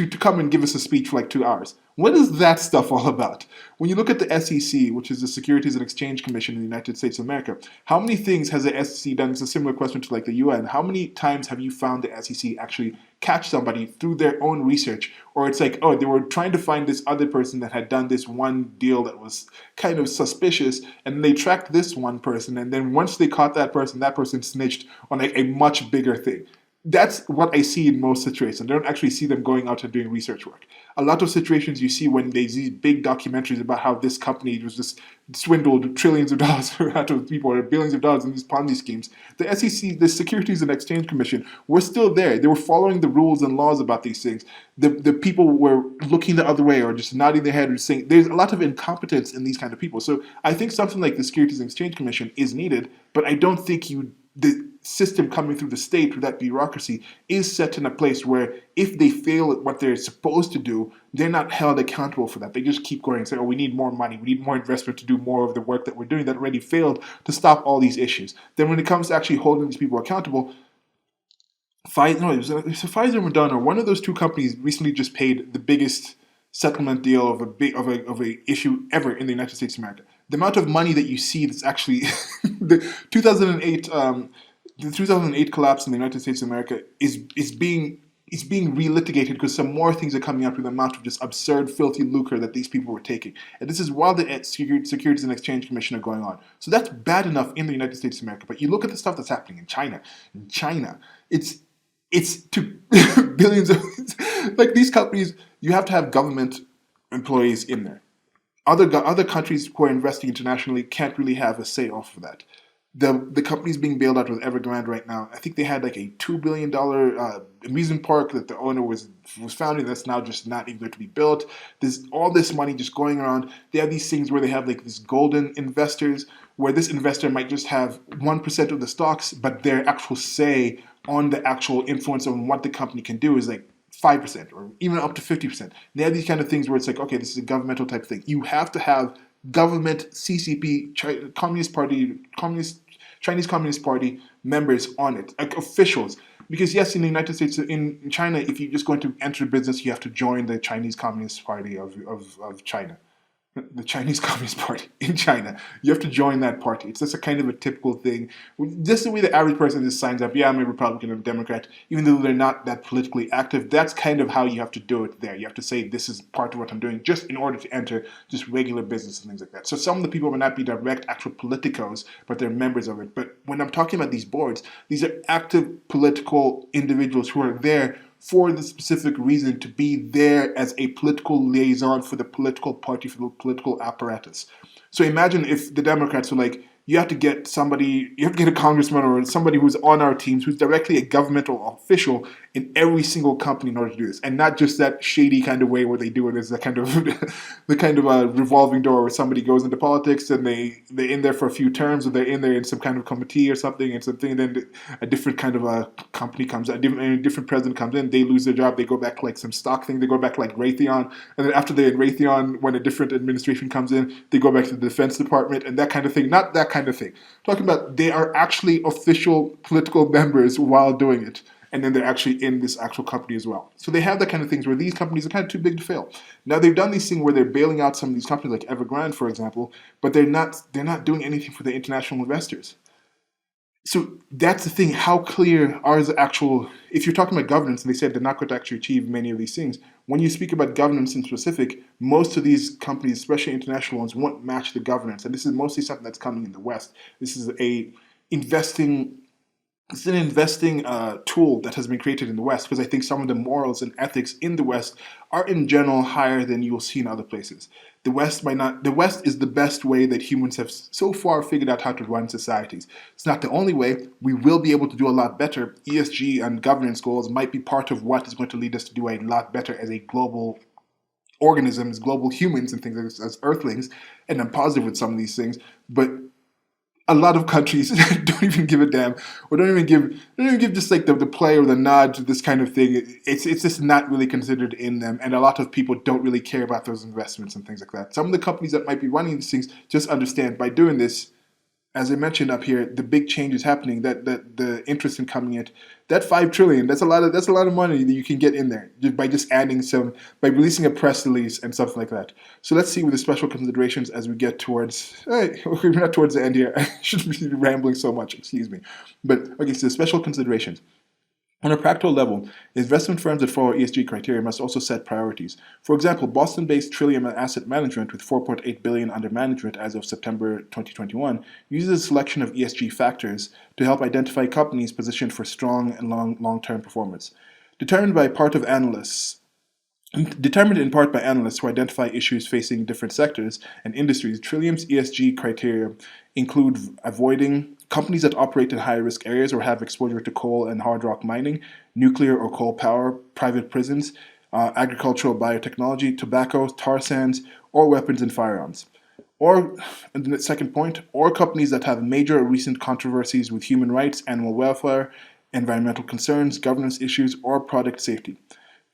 to come and give us a speech for like 2 hours. What is that stuff all about? When you look at the SEC, which is the Securities and Exchange Commission in the United States of America, how many things has the SEC done? It's a similar question to like the UN. How many times have you found the SEC actually catch somebody through their own research? Or it's like, oh, they were trying to find this other person that had done this one deal that was kind of suspicious, and they tracked this one person, and then once they caught that person snitched on like a much bigger thing. That's what I see in most situations. I don't actually see them going out and doing research work. A lot of situations you see when they see big documentaries about how this company was just swindled trillions of dollars out of people, or billions of dollars in these Ponzi schemes. The SEC, the Securities and Exchange Commission, were still there. They were following the rules and laws about these things. The people were looking the other way or just nodding their head or saying there's a lot of incompetence in these kind of people. So I think something like the Securities and Exchange Commission is needed, but I don't think the system coming through the state with that bureaucracy is set in a place where if they fail at what they're supposed to do, they're not held accountable for that. They just keep going and say, oh, we need more money, we need more investment to do more of the work that we're doing that already failed to stop all these issues. Then when it comes to actually holding these people accountable, it was Pfizer and Moderna, one of those two companies recently just paid the biggest settlement deal of a issue ever in the United States of America. The amount of money that you see that's actually the 2008 collapse in the United States of America is being relitigated because some more things are coming out with the amount of just absurd, filthy lucre that these people were taking. And this is while the Securities and Exchange Commission are going on. So that's bad enough in the United States of America. But you look at the stuff that's happening in China. It's to billions of like these companies. You have to have government employees in there. Other countries who are investing internationally can't really have a say off of that. The company's being bailed out with Evergrande right now. I think they had like a $2 billion amusement park that the owner was founding that's now just not even going to be built. There's all this money just going around. They have these things where they have like these golden investors where this investor might just have 1% of the stocks, but their actual say on the actual influence on what the company can do is like 5% or even up to 50%. They have these kind of things where it's like, okay, this is a governmental type thing. You have to have government, CCP, Chinese Communist Party members on it, like officials. Because yes, in the United States, in China, if you're just going to enter business, you have to join the Chinese Communist Party of China. The Chinese Communist Party in China. You have to join that party. It's just a kind of a typical thing. Just the way the average person just signs up, yeah, I'm a Republican, I'm a Democrat, even though they're not that politically active, that's kind of how you have to do it there. You have to say this is part of what I'm doing just in order to enter just regular business and things like that. So some of the people may not be direct actual politicos, but they're members of it. But when I'm talking about these boards, these are active political individuals who are there for the specific reason to be there as a political liaison for the political party, for the political apparatus. So imagine if the Democrats were like, you have to get a congressman or somebody who's on our teams who's directly a governmental official in every single company in order to do this, and not just that shady kind of way where they do it as the kind of a revolving door where somebody goes into politics and they're in there for a few terms, or they're in there in some kind of committee or something, and then a different kind of a company comes, a different president comes in, they lose their job, they go back to like some stock thing, they go back to like Raytheon, and then after they're in Raytheon, when a different administration comes in, they go back to the Defense Department and that kind of thing. Not that kind of thing. Talking about they are actually official political members while doing it, and then they're actually in this actual company as well. So they have that kind of things where these companies are kind of too big to fail. Now they've done these things where they're bailing out some of these companies like Evergrande, for example, but they're not doing anything for the international investors. So that's the thing. How clear are the actual? If you're talking about governance, and they said they're not going to actually achieve many of these things. When you speak about governance in specific, most of these companies, especially international ones, won't match the governance. And this is mostly something that's coming in the West. This is an investing tool that has been created in the West, because I think some of the morals and ethics in the West are in general higher than you'll see in other places. The West is the best way that humans have so far figured out how to run societies. It's not the only way. We will be able to do a lot better. ESG and governance goals might be part of what is going to lead us to do a lot better as a global organism, as global humans and things as earthlings. And I'm positive with some of these things, but a lot of countries don't even give a damn, or don't even give just like the play or the nod to this kind of thing. It's just not really considered in them, and a lot of people don't really care about those investments and things like that. Some of the companies that might be running these things just understand by doing this, as I mentioned up here, the big change is happening. That the interest in coming in, that 5 trillion. That's a lot of money that you can get in there just by adding some, by releasing a press release and stuff like that. So let's see with the special considerations as we get towards. Hey, we're not towards the end here. I shouldn't be rambling so much. Excuse me. But okay, so the special considerations. On a practical level, investment firms that follow ESG criteria must also set priorities. For example, Boston-based Trillium Asset Management, with 4.8 billion under management as of September 2021, uses a selection of ESG factors to help identify companies positioned for strong and long-term performance. Determined in part by analysts who identify issues facing different sectors and industries, Trillium's ESG criteria include avoiding companies that operate in high-risk areas or have exposure to coal and hard rock mining, nuclear or coal power, private prisons, agricultural biotechnology, tobacco, tar sands, or weapons and firearms. Or, and the second point, or companies that have major or recent controversies with human rights, animal welfare, environmental concerns, governance issues, or product safety.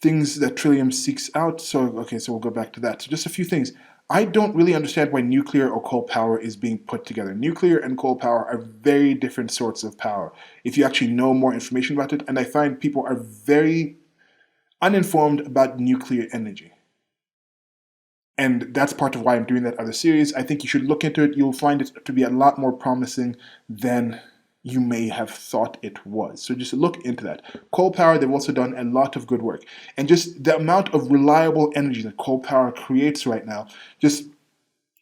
Things that Trillium seeks out. So we'll go back to that. So just a few things. I don't really understand why nuclear or coal power is being put together. Nuclear and coal power are very different sorts of power, if you actually know more information about it. And I find people are very uninformed about nuclear energy. And that's part of why I'm doing that other series. I think you should look into it. You'll find it to be a lot more promising than you may have thought it was. So just look into that. Coal power, they've also done a lot of good work. And just the amount of reliable energy that coal power creates right now,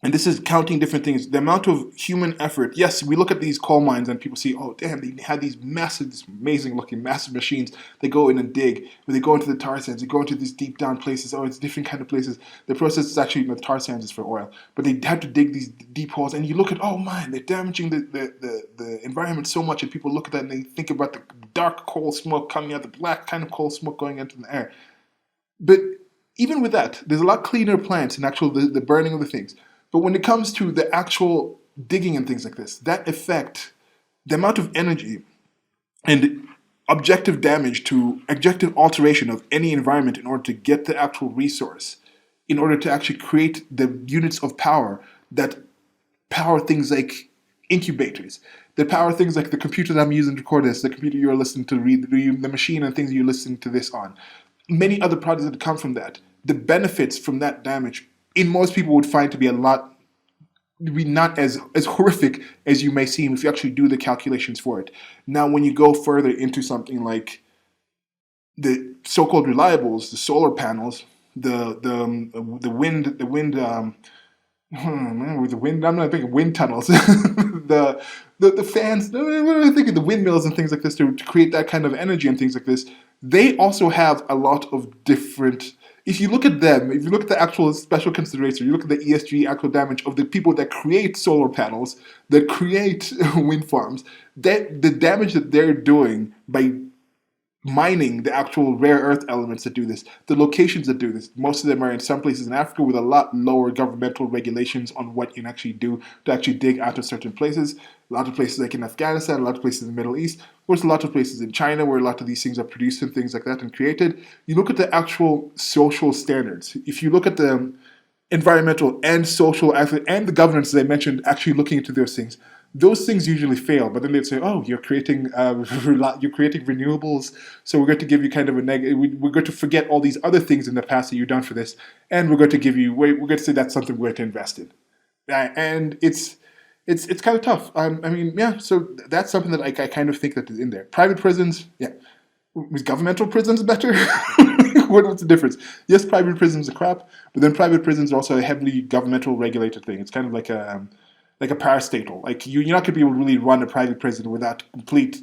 and this is counting different things, the amount of human effort. Yes, we look at these coal mines and people see, oh damn, they had these amazing looking, massive machines. They go in and dig, or they go into the tar sands, they go into these deep down places. Oh, it's different kind of places. The process is actually, the tar sands is for oil, but they had to dig these deep holes. And you look at, oh man, they're damaging the environment so much. And people look at that and they think about the dark coal smoke coming out, the black kind of coal smoke going into the air. But even with that, there's a lot cleaner plants and actual the burning of the things. But when it comes to the actual digging and things like this, that effect, the amount of energy and objective alteration of any environment in order to get the actual resource, in order to actually create the units of power that power things like incubators, that power things like the computer that I'm using to record this, the computer you're listening to read, the machine and things you're listening to this on, many other products that come from that, the benefits from that damage, in most people would find to be not as horrific as you may seem if you actually do the calculations for it. Now, when you go further into something like the so-called reliables, the solar panels, the wind, I'm not thinking wind tunnels, the fans, what am I thinking, the windmills and things like this to create that kind of energy and things like this. They also have a lot of different. If you look at them, if you look at the actual special consideration, you look at the ESG actual damage of the people that create solar panels, that create wind farms, the damage that they're doing by mining the actual rare earth elements that do this, the locations that do this, most of them are in some places in Africa with a lot lower governmental regulations on what you can actually do to actually dig out of certain places. A lot of places like in Afghanistan, a lot of places in the Middle East, there's a lot of places in China where a lot of these things are produced and things like that and created. You look at the actual social standards. If you look at the environmental and social and the governance, as I mentioned, actually looking into those things usually fail. But then they'd say, "Oh, you're creating renewables, so we're going to give you kind of a negative. We're going to forget all these other things in the past that you've done for this, and we're going to give you. We're going to say that's something we're going to invest in." And it's kind of tough. So that's something that I kind of think that is in there. Private prisons, yeah. Is governmental prisons better? What's the difference? Yes, private prisons are crap, but then private prisons are also a heavily governmental regulated thing. It's kind of like a parastatal. Like you're not going to be able to really run a private prison without complete,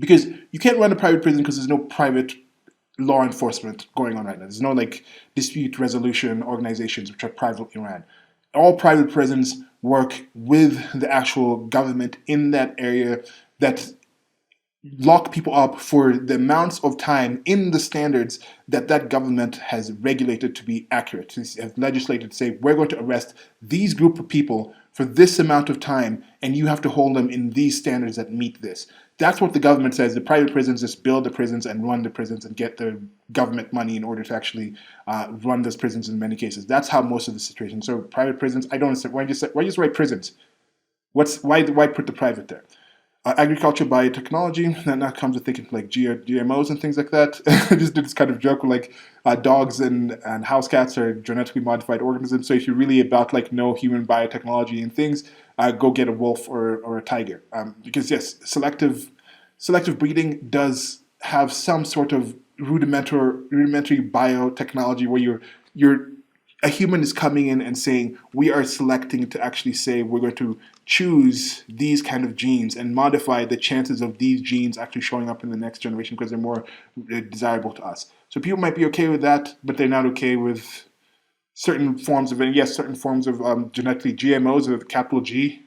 because you can't run a private prison because there's no private law enforcement going on right now. There's no like dispute resolution organizations which are privately ran. All private prisons work with the actual government in that area that lock people up for the amounts of time in the standards that government has regulated to be accurate, has legislated to say, we're going to arrest these group of people for this amount of time, and you have to hold them in these standards that meet this. That's what the government says. The private prisons just build the prisons and run the prisons and get the government money in order to actually run those prisons in many cases. That's how most of the situation. So private prisons, I don't understand. Why just write prisons? Why put the private there? Agriculture, biotechnology, that now comes with thinking like GMOs and things like that. I just did this kind of joke with like dogs and house cats are genetically modified organisms. So if you're really about like no human biotechnology and things, go get a wolf or a tiger. Because yes, selective breeding does have some sort of rudimentary biotechnology where you're a human is coming in and saying we are selecting to actually say we're going to choose these kind of genes and modify the chances of these genes actually showing up in the next generation because they're more desirable to us. So people might be okay with that, but they're not okay with certain forms of, and yes, certain forms of genetically GMOs with capital G,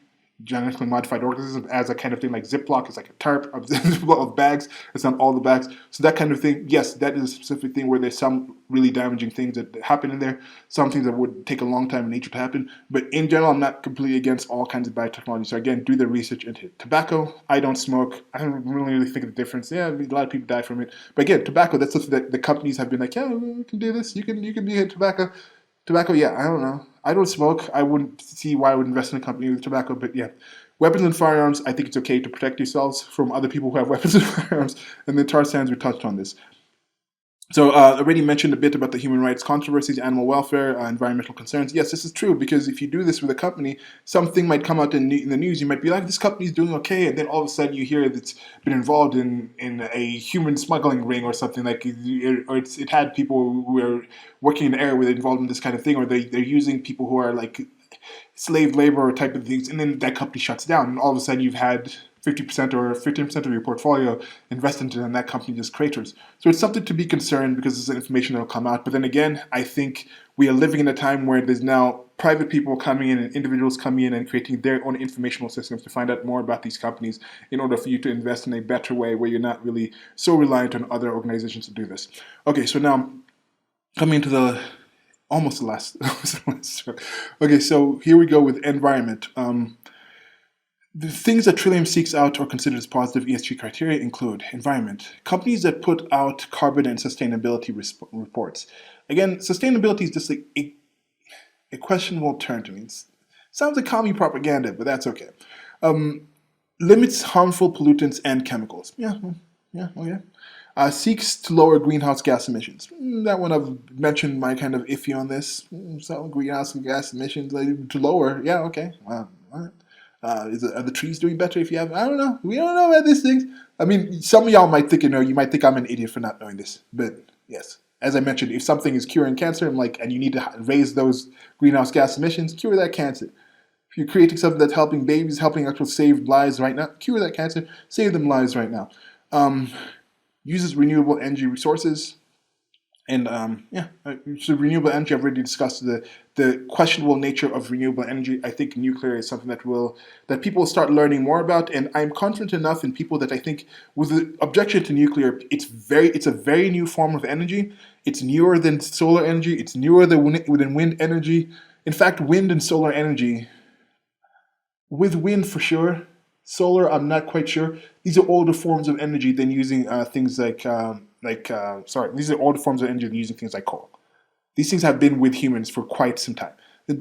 genetically modified organisms, as a kind of thing like Ziploc. It's like a tarp of bags. It's not all the bags. So that kind of thing, yes, that is a specific thing where there's some really damaging things that happen in there, some things that would take a long time in nature to happen. But in general, I'm not completely against all kinds of biotechnology. So again, do the research into it. Tobacco, I don't smoke. I don't really think of the difference. Yeah, a lot of people die from it. But again, tobacco, that's something that the companies have been like, yeah, we can do this. You can be in tobacco. Tobacco, yeah, I don't know. I don't smoke. I wouldn't see why I would invest in a company with tobacco, but yeah. Weapons and firearms, I think it's okay to protect yourselves from other people who have weapons and firearms, and the tar sands, we touched on this. So already mentioned a bit about the human rights controversies, animal welfare, environmental concerns. Yes, this is true, because if you do this with a company, something might come out in the news. You might be like, this company's doing okay, and then all of a sudden you hear that it's been involved in a human smuggling ring or something, like, or it had people who are working in the area where they're involved in this kind of thing, or they're using people who are like slave labor type of things, and then that company shuts down, and all of a sudden you've had 50% or 15% of your portfolio invested in that company just craters. So it's something to be concerned because it's information that will come out. But then again, I think we are living in a time where there's now private people coming in and individuals coming in and creating their own informational systems to find out more about these companies in order for you to invest in a better way where you're not really so reliant on other organizations to do this. Okay, so now coming to the almost the last. Okay, so here we go with environment. The things that Trillium seeks out or considers as positive ESG criteria include environment. Companies that put out carbon and sustainability reports. Again, sustainability is just like a questionable term to me. It sounds like commie propaganda, but that's okay. Limits harmful pollutants and chemicals. Seeks to lower greenhouse gas emissions. That one I've mentioned my kind of iffy on this. So greenhouse gas emissions to lower. Yeah, okay. Wow. All right. Are the trees doing better if you have? I don't know. We don't know about these things. I mean, some of y'all might think, you might think I'm an idiot for not knowing this. But yes, as I mentioned, if something is curing cancer, and you need to raise those greenhouse gas emissions, cure that cancer. If you're creating something that's helping babies, helping actually save lives right now, cure that cancer, save them lives right now. Uses renewable energy resources. And so renewable energy, I've already discussed the questionable nature of renewable energy. I think nuclear is something that people will start learning more about, and I'm confident enough in people that I think with the objection to nuclear, it's a very new form of energy. It's newer than solar energy. It's newer than wind energy. In fact, wind and solar energy, with wind for sure. Solar, I'm not quite sure. These are older forms of energy than using things like these are older forms of energy than using things like coal. These things have been with humans for quite some time.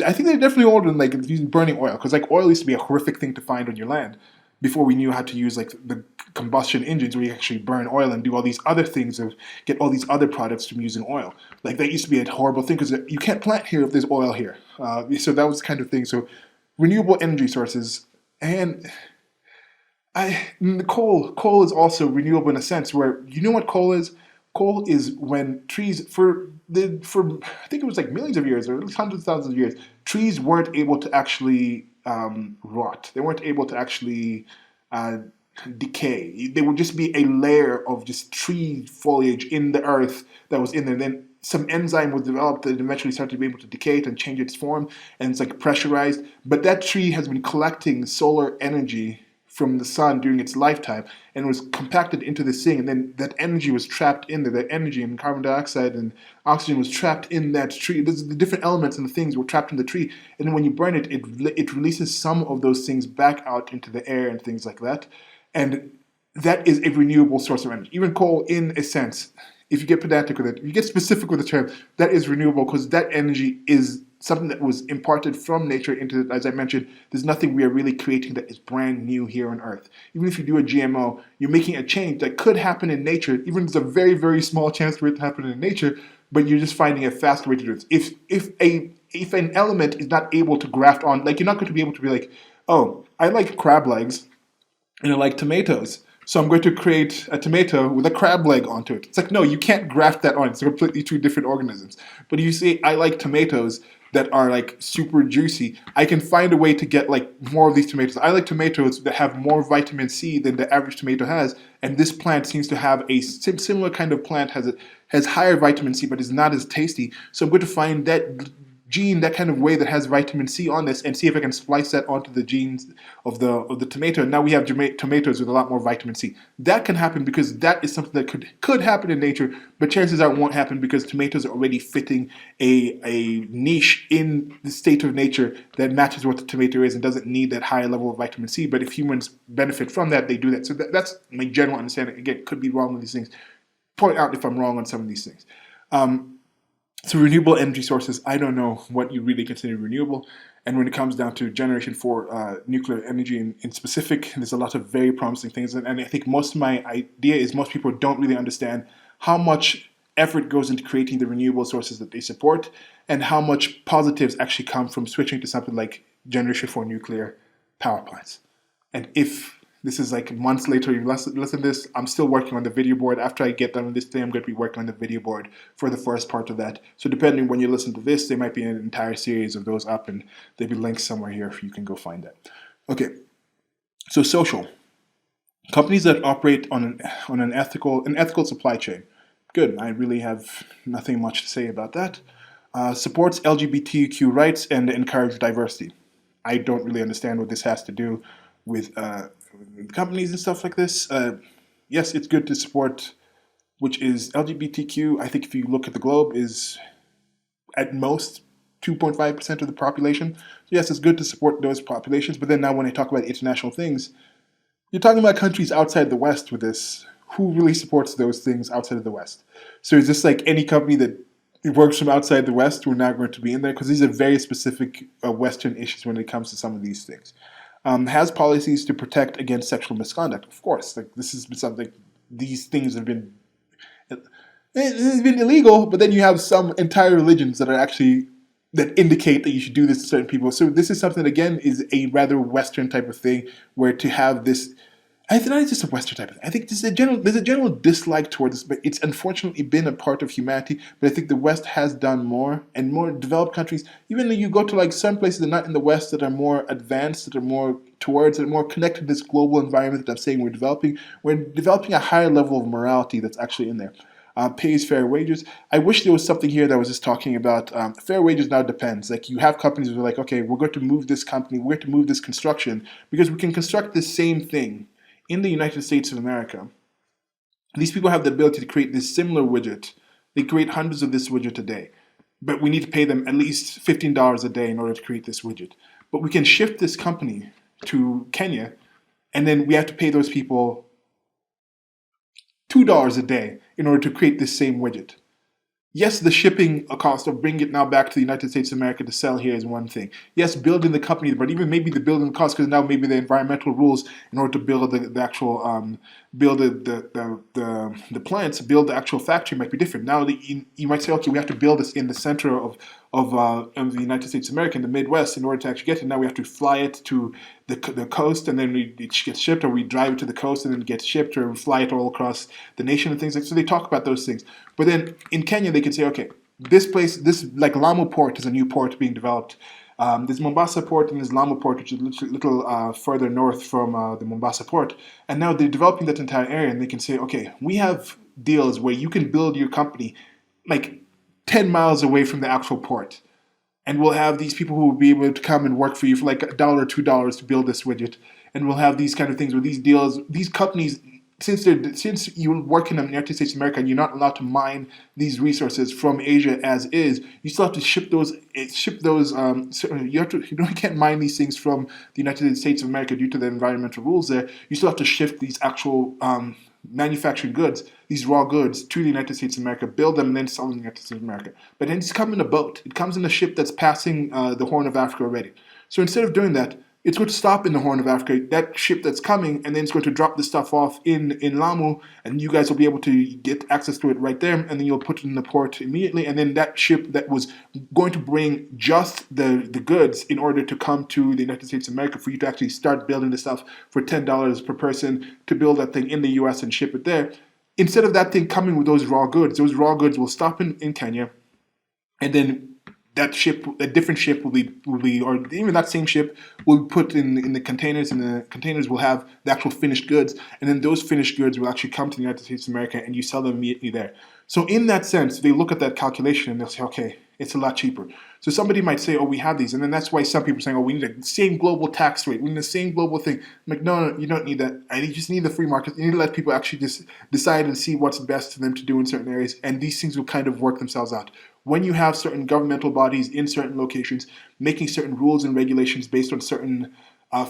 I think they're definitely older than like using burning oil, because like oil used to be a horrific thing to find on your land before we knew how to use like the combustion engines where you actually burn oil and do all these other things of get all these other products from using oil. Like that used to be a horrible thing because you can't plant here if there's oil here. So that was the kind of thing. So renewable energy sources and coal is also renewable in a sense where you know what coal is? Coal is when trees for I think it was like millions of years or at least hundreds of thousands of years, trees weren't able to actually rot. They weren't able to actually decay. There would just be a layer of just tree foliage in the earth that was in there. Then some enzyme was developed that eventually started to be able to decay it and change its form, and it's like pressurized. But that tree has been collecting solar energy from the sun during its lifetime and was compacted into this thing, and then that energy was trapped in there. That energy and carbon dioxide and oxygen was trapped in that tree. The different elements and the things were trapped in the tree, and then when you burn it, it releases some of those things back out into the air and things like that. And that is a renewable source of energy. Even coal, in a sense, if you get pedantic with it, you get specific with the term, that is renewable because that energy is something that was imparted from nature into it. As I mentioned, there's nothing we are really creating that is brand new here on Earth. Even if you do a GMO, you're making a change that could happen in nature, even if there's a very, very small chance for it to happen in nature, but you're just finding a faster way to do it. If an element is not able to graft on, like, you're not going to be able to be like, oh, I like crab legs and I like tomatoes, so I'm going to create a tomato with a crab leg onto it. It's like, no, you can't graft that on. It's completely two different organisms. But you say, I like tomatoes that are like super juicy. I can find a way to get like more of these tomatoes. I like tomatoes that have more vitamin C than the average tomato has, and this plant seems to have a similar kind of plant, has higher vitamin C, but is not as tasty. So I'm going to find that gene, that kind of way that has vitamin C on this, and see if I can splice that onto the genes of the tomato. And now we have tomatoes with a lot more vitamin C. That can happen because that is something that could happen in nature, but chances are it won't happen because tomatoes are already fitting a niche in the state of nature that matches what the tomato is and doesn't need that higher level of vitamin C. But if humans benefit from that, they do that. So that's my general understanding. Again, could be wrong with these things. Point out if I'm wrong on some of these things. So renewable energy sources, I don't know what you really consider renewable. And when it comes down to generation for nuclear energy in specific, there's a lot of very promising things. And I think most of my idea is most people don't really understand how much effort goes into creating the renewable sources that they support and how much positives actually come from switching to something like generation for nuclear power plants. And if this is like months later, you listen to this, I'm still working on the video board. After I get done with this thing, I'm going to be working on the video board for the first part of that. So depending on when you listen to this, there might be an entire series of those up, and there'll be links somewhere here if you can go find that. Okay, so social. Companies that operate on an ethical supply chain. Good, I really have nothing much to say about that. Supports LGBTQ rights and encourages diversity. I don't really understand what this has to do with companies and stuff like this. Yes, it's good to support, which is LGBTQ. I think if you look at the globe, is at most 2.5% of the population. So yes, it's good to support those populations. But then now when I talk about international things, you're talking about countries outside the West with this. Who really supports those things outside of the West? So is this like any company that works from outside the West, we're not going to be in there? Because these are very specific Western issues when it comes to some of these things. Has policies to protect against sexual misconduct. Of course, like this has been something. These things have been it's been illegal, but then you have some entire religions that are actually that indicate that you should do this to certain people. So this is something that, again, is a rather Western type of thing, where to have this. I think it's just a Western type of thing. I think there's a general dislike towards this, but it's unfortunately been a part of humanity. But I think the West has done more, and more developed countries, even though you go to like some places that are not in the West that are more advanced, that are more towards, that are more connected to this global environment that I'm saying we're developing a higher level of morality that's actually in there. Pays fair wages. I wish there was something here that was just talking about fair wages. Now depends. Like you have companies who are like, okay, we're going to move this company, we're going to move this construction because we can construct the same thing in the United States of America. These people have the ability to create this similar widget. They create hundreds of this widget a day, but we need to pay them at least $15 a day in order to create this widget. But we can shift this company to Kenya, and then we have to pay those people $2 a day in order to create this same widget. Yes, the shipping cost of bringing it now back to the United States of America to sell here is one thing. Yes, building the company, but even maybe the building cost, because now maybe the environmental rules in order to build the actual build the plants, build the actual factory might be different. Now you might say, okay, we have to build this in the center of the United States of America, in the Midwest, in order to actually get it. Now we have to fly it to the coast, and then it gets shipped, or we drive it to the coast and then it gets shipped, or we fly it all across the nation and things like that. So they talk about those things. But then in Kenya, they can say, okay, this place, this like Lamu Port is a new port being developed. There's Mombasa Port and there's Lamu Port, which is a little further north from the Mombasa Port. And now they're developing that entire area, and they can say, okay, we have deals where you can build your company like 10 miles away from the actual port. And we'll have these people who will be able to come and work for you for like $1 or $2 to build this widget. And we'll have these kind of things where these deals, these companies, since you work in the United States of America and you're not allowed to mine these resources from Asia as is, you still have to ship those. You can't mine these things from the United States of America due to the environmental rules there. You still have to ship these actual manufacturing goods, these raw goods, to the United States of America, build them, and then sell them in the United States of America. But then it's come in a boat. It comes in a ship that's passing the Horn of Africa already. So instead of doing that, it's going to stop in the Horn of Africa, that ship that's coming, and then it's going to drop the stuff off in Lamu, and you guys will be able to get access to it right there, and then you'll put it in the port immediately, and then that ship that was going to bring just the goods in order to come to the United States of America for you to actually start building the stuff for $10 per person to build that thing in the US and ship it there. Instead of that thing coming with those raw goods will stop in Kenya, and then that ship, a different ship will be, or even that same ship will be put in the containers, and the containers will have the actual finished goods, and then those finished goods will actually come to the United States of America, and you sell them immediately there. So in that sense, they look at that calculation and they'll say, okay, it's a lot cheaper. So somebody might say, oh, we have these, and then that's why some people are saying, oh, we need the same global tax rate, we need the same global thing. I'm like, no, you don't need that. You just need the free market. You need to let people actually just decide and see what's best for them to do in certain areas, and these things will kind of work themselves out. When you have certain governmental bodies in certain locations making certain rules and regulations based on certain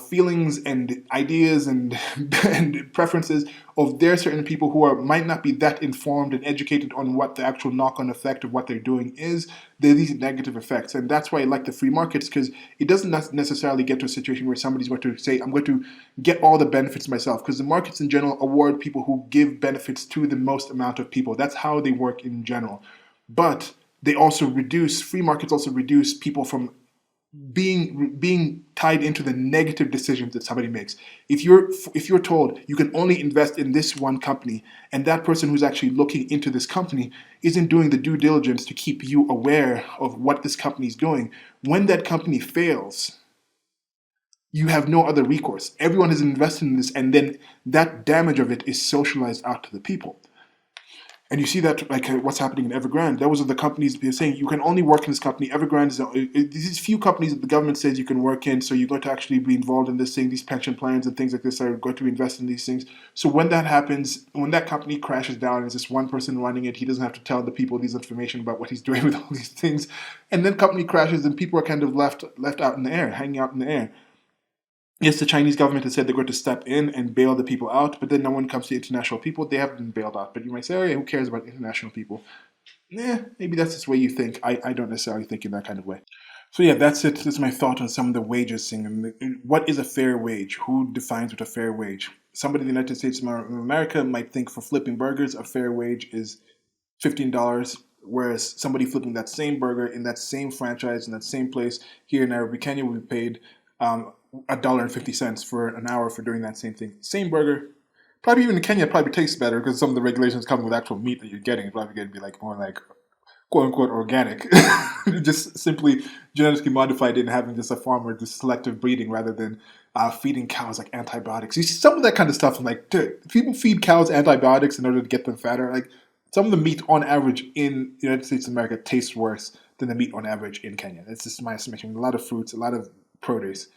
feelings and ideas and and preferences of their certain people who might not be that informed and educated on what the actual knock-on effect of what they're doing is, there are these negative effects. And that's why I like the free markets, because it doesn't necessarily get to a situation where somebody's going to say, I'm going to get all the benefits myself, because the markets in general award people who give benefits to the most amount of people. That's how they work in general. But they also reduce, free markets also reduce people from being tied into the negative decisions that somebody makes. If you're told you can only invest in this one company, and that person who's actually looking into this company isn't doing the due diligence to keep you aware of what this company is doing, when that company fails, you have no other recourse. Everyone is invested in this, and then that damage of it is socialized out to the people. And you see that, like what's happening in Evergrande. Those are the companies they're saying you can only work in this company. Evergrande is these few companies that the government says you can work in, so you're going to actually be involved in this thing. These pension plans and things like this are going to invest in these things. So when that happens, when that company crashes down, and it's just one person running it, he doesn't have to tell the people these information about what he's doing with all these things. And then company crashes, and people are kind of left out in the air, hanging out in the air. Yes, the Chinese government has said they're going to step in and bail the people out, but then when it comes to international people, they haven't been bailed out. But you might say, oh yeah, who cares about international people? Maybe that's just the way you think. I don't necessarily think in that kind of way. So yeah, that's it. That's my thought on some of the wages thing. And what is a fair wage? Who defines what a fair wage? Somebody in the United States of America might think for flipping burgers, a fair wage is $15, whereas somebody flipping that same burger in that same franchise in that same place here in Nairobi, Kenya, will be paid $1.50 for an hour for doing that same thing. Same burger. Probably even in Kenya, it probably tastes better because some of the regulations come with actual meat that you're getting. It's probably going to be like more like quote unquote organic, just simply genetically modified and having just a farmer just selective breeding rather than feeding cows like antibiotics. You see some of that kind of stuff. I'm like, dude, people feed cows antibiotics in order to get them fatter. Like some of the meat on average in the United States of America tastes worse than the meat on average in Kenya. That's just my estimation. A lot of fruits, a lot of produce.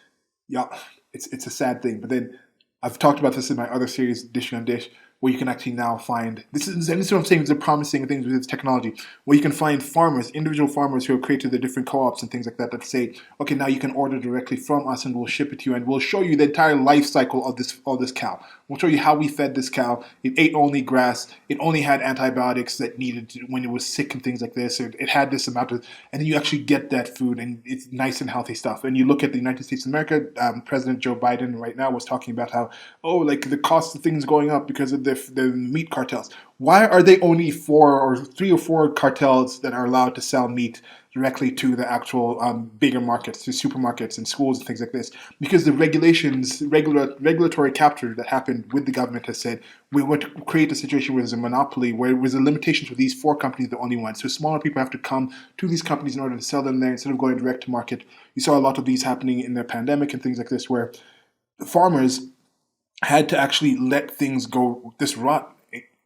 Yeah, it's a sad thing. But then I've talked about this in my other series, Dish on Dish, where you can actually now find, this is what I'm saying, the promising things with this technology, where you can find farmers, individual farmers who have created the different co-ops and things like that say, okay, now you can order directly from us and we'll ship it to you and we'll show you the entire life cycle of this cow. We'll show you how we fed this cow. It ate only grass. It only had antibiotics that needed when it was sick and things like this. It had this amount of, and then you actually get that food and it's nice and healthy stuff. And you look at the United States of America, President Joe Biden right now was talking about how, like the cost of things going up because of the meat cartels. Why are they only 3 or 4 cartels that are allowed to sell meat directly to the actual bigger markets, to supermarkets and schools and things like this? Because the regulatory capture that happened with the government has said we want to create a situation where there's a monopoly, where there's a limitation for these 4 companies, the only ones. So smaller people have to come to these companies in order to sell them there instead of going direct to market. You saw a lot of these happening in the pandemic and things like this, where the farmers had to actually let things go, this rot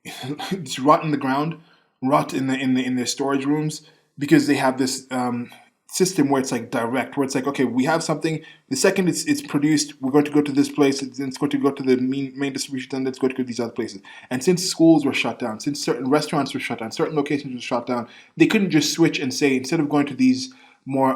in the ground, rot in their storage rooms, because they have this system where it's like direct, where it's like, okay, we have something, the second it's produced, we're going to go to this place, then it's going to go to the main distribution center, it's going to go to these other places. And since schools were shut down, since certain restaurants were shut down, certain locations were shut down, they couldn't just switch and say, instead of going to these more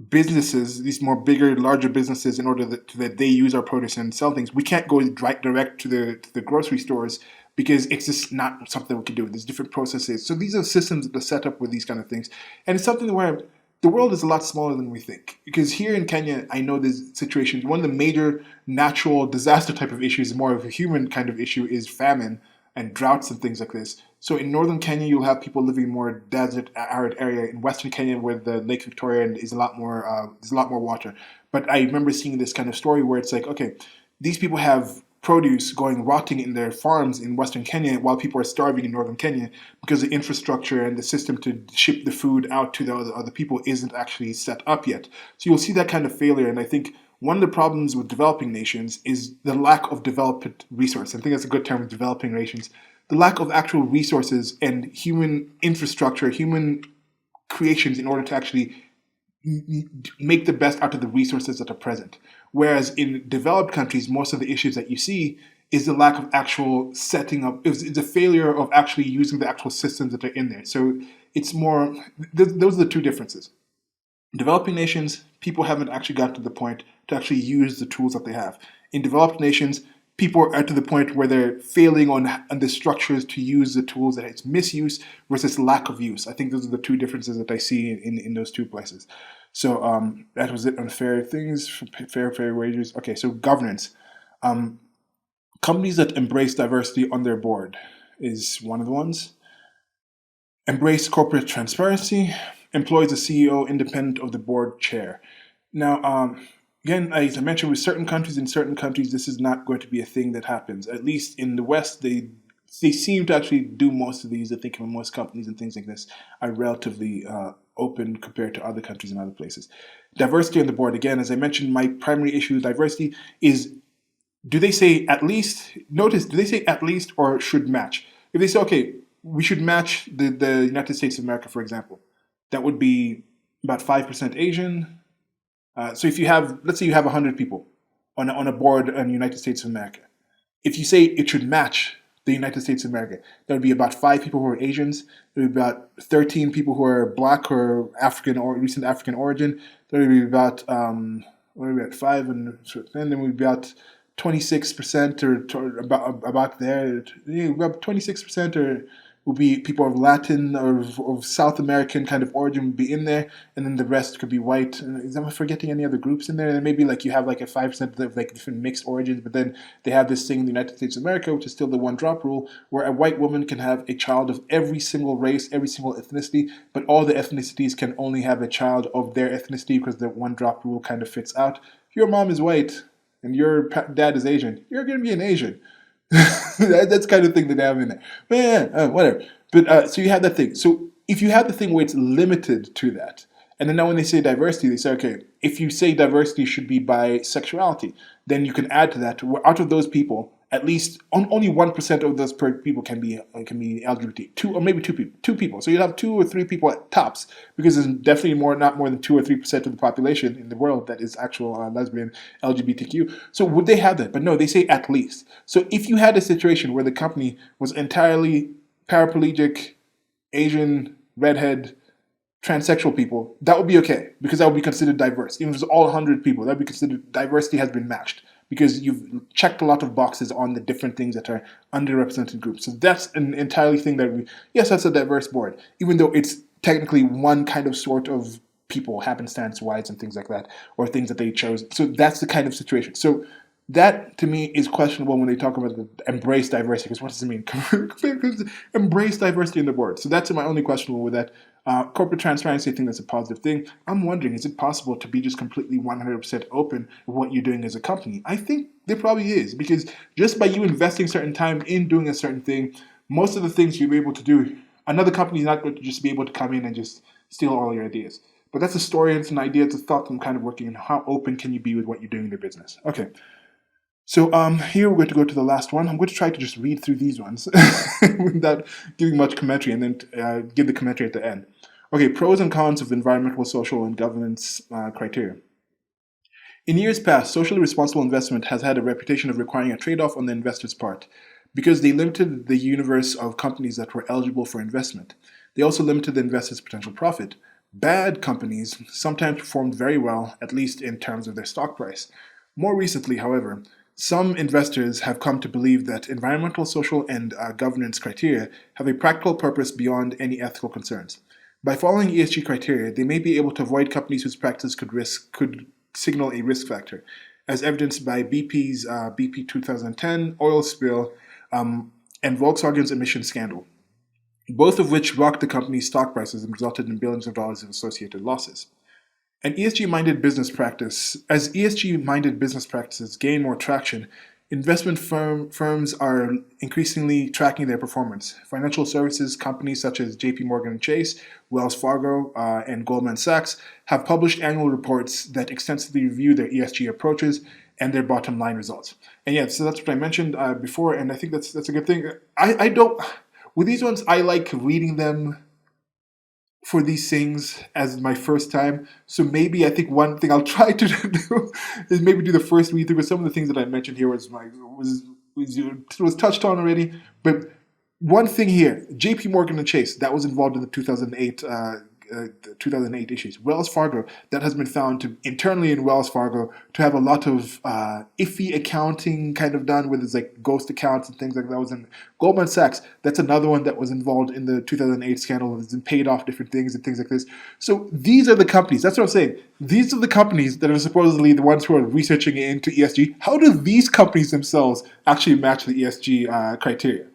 businesses, these more bigger, larger businesses, in order that they use our produce and sell things, we can't go direct to the grocery stores because it's just not something we can do. There's different processes. So these are systems that are set up with these kind of things. And it's something where the world is a lot smaller than we think. Because here in Kenya, I know there's situations, one of the major natural disaster type of issues, more of a human kind of issue, is famine and droughts and things like this. So in northern Kenya, you'll have people living in more desert, arid area. In western Kenya, where the Lake Victoria is there's a lot more water. But I remember seeing this kind of story where it's like, okay, these people have produce going rotting in their farms in western Kenya while people are starving in northern Kenya because the infrastructure and the system to ship the food out to the other people isn't actually set up yet. So you'll see that kind of failure. And I think one of the problems with developing nations is the lack of development resource. I think that's a good term, developing nations. The lack of actual resources and human infrastructure, human creations in order to actually make the best out of the resources that are present. Whereas in developed countries, most of the issues that you see is the lack of actual setting up, it's a failure of actually using the actual systems that are in there. So it's more, those are the two differences. In developing nations, people haven't actually got to the point to actually use the tools that they have. In developed nations, people are to the point where they're failing on the structures to use the tools, that it's misuse versus lack of use. I think those are the two differences that I see in those two places. So that was it on fair things, fair wages. Okay, so governance. Companies that embrace diversity on their board is one of the ones. Embrace corporate transparency. Employs a CEO independent of the board chair. Now, again, as I mentioned, with certain countries, this is not going to be a thing that happens. At least in the West, they seem to actually do most of these. I think most companies and things like this are relatively open compared to other countries and other places. Diversity on the board. Again, as I mentioned, my primary issue with diversity is, do they say at least? Notice, do they say at least or should match? If they say, okay, we should match the United States of America, for example, that would be about 5% Asian. So if you have, let's say you have 100 people on a board in the United States of America. If you say it should match the United States of America, there would be about 5 people who are Asians. There would be about 13 people who are Black or African or recent African origin. There would be about, what are we at, 5 and then we'd be about 26% or about there. About 26% or will be people of Latin or of South American kind of origin would be in there, and then the rest could be white. Am I forgetting any other groups in there? And maybe like you have like a 5% of like different mixed origins, but then they have this thing in the United States of America, which is still the one drop rule, where a white woman can have a child of every single race, every single ethnicity, but all the ethnicities can only have a child of their ethnicity because the one drop rule kind of fits out. If your mom is white and your dad is Asian, you're going to be an Asian. That's kind of thing that they have in there. But yeah, whatever. But so you have that thing. So if you have the thing where it's limited to that, and then now when they say diversity, they say, okay, if you say diversity should be by sexuality, then you can add to that. Out of those people, at least only 1% of those people can be LGBT. Two people. So you'd have 2 or 3 people at tops, because there's definitely not more than 2 or 3% of the population in the world that is actual lesbian LGBTQ. So would they have that? But no, they say at least. So if you had a situation where the company was entirely paraplegic, Asian, redhead, transsexual people, that would be okay, because that would be considered diverse. Even if it was all 100 people, that would be considered diversity has been matched, because you've checked a lot of boxes on the different things that are underrepresented groups. So that's an entirely thing that yes, that's a diverse board, even though it's technically one kind of sort of people, happenstance-wise and things like that, or things that they chose. So that's the kind of situation. So that, to me, is questionable when they talk about the embrace diversity, because what does it mean? Embrace diversity in the board. So that's my only questionable with that. Corporate transparency, I think that's a positive thing. I'm wondering, is it possible to be just completely 100% open with what you're doing as a company? I think there probably is, because just by you investing certain time in doing a certain thing, most of the things you'll be able to do, another company is not going to just be able to come in and just steal all your ideas. But that's a story, it's an idea, it's a thought I'm kind of working on. How open can you be with what you're doing in your business? Okay. So here we're going to go to the last one. I'm going to try to just read through these ones without giving much commentary, and then give the commentary at the end. Okay, pros and cons of environmental, social, and governance criteria. In years past, socially responsible investment has had a reputation of requiring a trade-off on the investor's part, because they limited the universe of companies that were eligible for investment. They also limited the investor's potential profit. Bad companies sometimes performed very well, at least in terms of their stock price. More recently, however, Some investors have come to believe that environmental, social, and governance criteria have a practical purpose beyond any ethical concerns. By following ESG criteria, they may be able to avoid companies whose practice could signal a risk factor, as evidenced by BP's BP 2010 oil spill and Volkswagen's emissions scandal, both of which rocked the company's stock prices and resulted in billions of dollars of associated losses. As ESG-minded business practices gain more traction, investment firms are increasingly tracking their performance. Financial services companies such as JP Morgan Chase, Wells Fargo, and Goldman Sachs have published annual reports that extensively review their ESG approaches and their bottom line results. And yeah, so that's what I mentioned before, and I think that's a good thing. I don't, with these ones, I like reading them for these things as my first time. So maybe I think one thing I'll try to do is maybe do the first read through. But some of the things that I mentioned here was touched on already. But one thing here, J.P. Morgan and Chase, that was involved in the 2008 issues. Wells Fargo, that has been found to internally in Wells Fargo to have a lot of iffy accounting kind of done with its like ghost accounts and things like that. Was in Goldman Sachs. That's another one that was involved in the 2008 scandal. Has been paid off different things and things like this. So these are the companies. That's what I'm saying. These are the companies that are supposedly the ones who are researching into ESG. How do these companies themselves actually match the ESG criteria?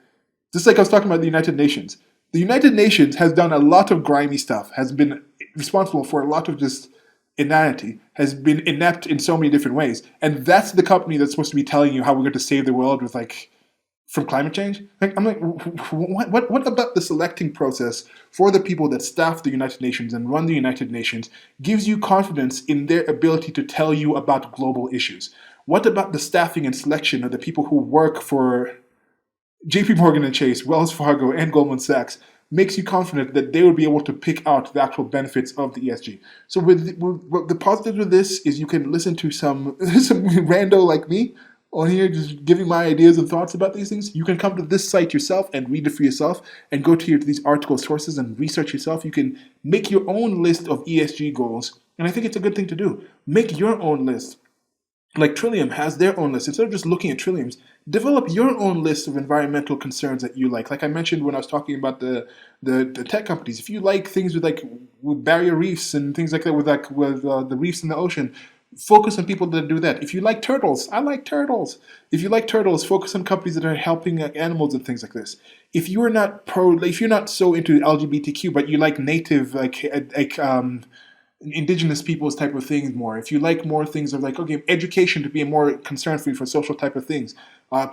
Just like I was talking about the United Nations. The United Nations has done a lot of grimy stuff, has been responsible for a lot of just inanity, has been inept in so many different ways. And that's the company that's supposed to be telling you how we're going to save the world with from climate change? I'm like, what about the selecting process for the people that staff the United Nations and run the United Nations gives you confidence in their ability to tell you about global issues? What about the staffing and selection of the people who work for JP Morgan and Chase, Wells Fargo, and Goldman Sachs makes you confident that they will be able to pick out the actual benefits of the ESG. So with the positive with this is you can listen to some rando like me on here just giving my ideas and thoughts about these things. You can come to this site yourself and read it for yourself and go to these article sources and research yourself. You can make your own list of ESG goals, and I think it's a good thing to do. Make your own list. Like Trillium has their own list. Instead of just looking at Trillium's, develop your own list of environmental concerns that you like. Like I mentioned when I was talking about the tech companies. If you like things with barrier reefs and things like that, with the reefs in the ocean, focus on people that do that. If you like turtles, I like turtles. If you like turtles, focus on companies that are helping animals and things like this. If you're not so into LGBTQ, but you like native indigenous peoples type of things more. If you like more things of education to be a more concern for you for social type of things,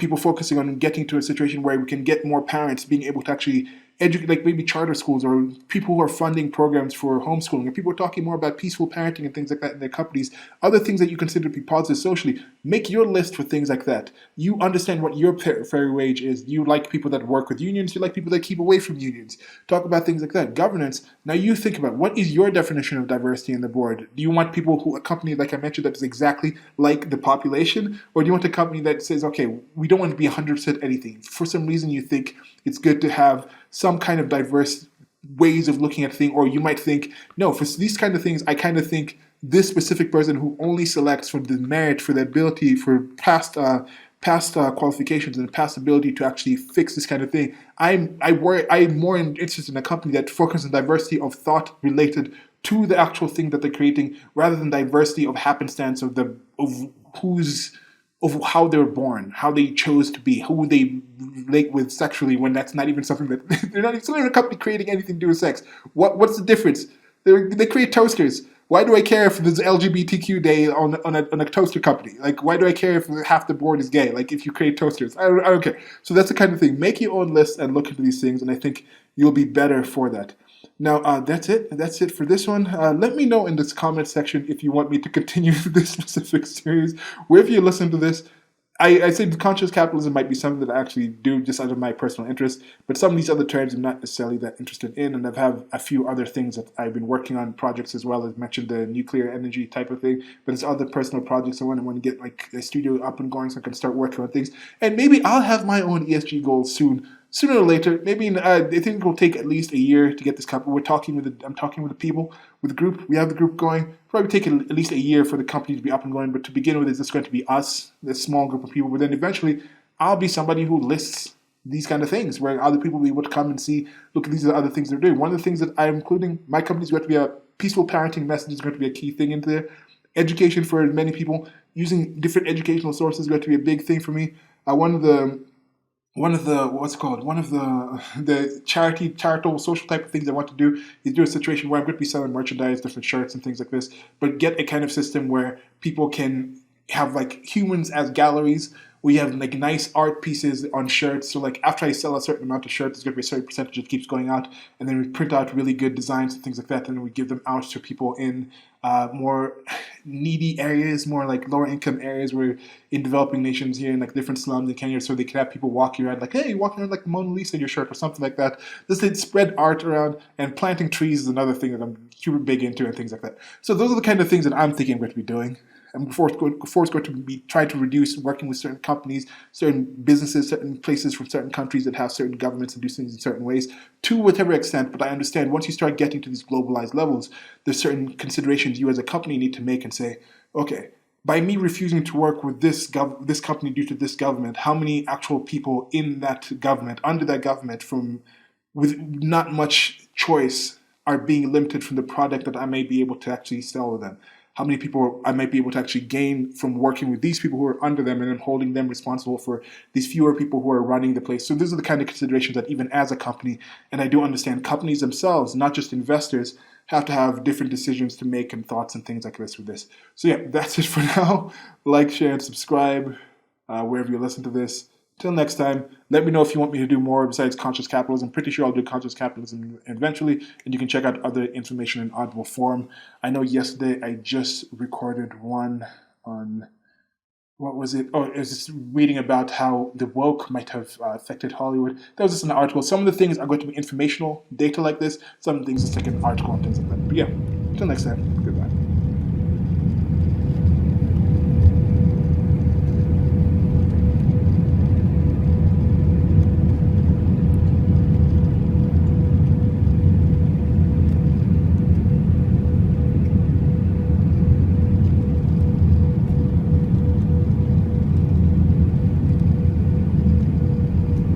people focusing on getting to a situation where we can get more parents being able to actually educate, like maybe charter schools or people who are funding programs for homeschooling, and people are talking more about peaceful parenting and things like that in their companies, other things that you consider to be positive socially. Make your list for things like that. You understand what your fair wage is. You like people that work with unions. You like people that keep away from unions. Talk about things like that. Governance. Now you think about what is your definition of diversity in the board. Do you want a company like I mentioned that is exactly like the population, or do you want a company that says, okay, we don't want to be 100% anything. For some reason you think it's good to have some kind of diverse ways of looking at things, or you might think, no, for these kind of things, I kind of think this specific person who only selects for the merit, for the ability, for past qualifications and past ability to actually fix this kind of thing. I'm more interested in a company that focuses on diversity of thought related to the actual thing that they're creating, rather than diversity of happenstance of how they were born, how they chose to be, who they relate with sexually, when that's not even something that they're not even a company creating anything to do with sex. What's the difference? They create toasters. Why do I care if there's LGBTQ day on a toaster company? Like, why do I care if half the board is gay? Like, if you create toasters, I don't care. So that's the kind of thing. Make your own list and look into these things, and I think you'll be better for that. Now, that's it. That's it for this one. Let me know in this comment section if you want me to continue this specific series. Wherever you listen to this, I say conscious capitalism might be something that I actually do just out of my personal interest, but some of these other terms I'm not necessarily that interested in, and I've have a few other things that I've been working on, projects as well. As mentioned, the nuclear energy type of thing, but there's other personal projects I want to get like a studio up and going so I can start working on things, and maybe I'll have my own ESG goals soon sooner or later, maybe I think it will take at least a year to get this company. I'm talking with the people, with the group. We have the group going. Probably take at least a year for the company to be up and going. But to begin with, it's just going to be us, this small group of people. But then eventually, I'll be somebody who lists these kind of things, where other people will be able to come and see, look, these are the other things they're doing. One of the things that I'm including, my company's going to be a peaceful parenting message is going to be a key thing into there. Education for many people, using different educational sources is going to be a big thing for me. One of the charitable social type of things I want to do is do a situation where I'm going to be selling merchandise, different shirts and things like this, but get a kind of system where people can have like humans as galleries. We have like nice art pieces on shirts. So like after I sell a certain amount of shirts, there's going to be a certain percentage that keeps going out, and then we print out really good designs and things like that, and then we give them out to people in more needy areas, more like lower income areas, where in developing nations here in like different slums in Kenya, so they can have people walking around like, hey, you're walking around like the Mona Lisa in your shirt or something like that. This they spread art around, and planting trees is another thing that I'm super big into and things like that. So those are the kind of things that I'm thinking I'm going to be doing. I'm going to be trying to reduce working with certain companies, certain businesses, certain places from certain countries that have certain governments and do things in certain ways, to whatever extent. But I understand once you start getting to these globalized levels, there's certain considerations you as a company need to make and say, okay, by me refusing to work with this company due to this government, how many actual people in that government, under that government, with not much choice, are being limited from the product that I may be able to actually sell to them? How many people I might be able to actually gain from working with these people who are under them and then holding them responsible for these fewer people who are running the place. So these are the kind of considerations that even as a company, and I do understand companies themselves, not just investors, have to have different decisions to make and thoughts and things like this with this. So yeah, that's it for now. Like, share, and subscribe wherever you listen to this. Till next time, let me know if you want me to do more besides conscious capitalism. I'm pretty sure I'll do conscious capitalism eventually, and you can check out other information in audible form. I know yesterday I just recorded one on, what was it? Oh, it was just reading about how the woke might have affected Hollywood. That was just an article. Some of the things are going to be informational data like this. Some things it's like an article and things like that. But yeah, till next time, goodbye.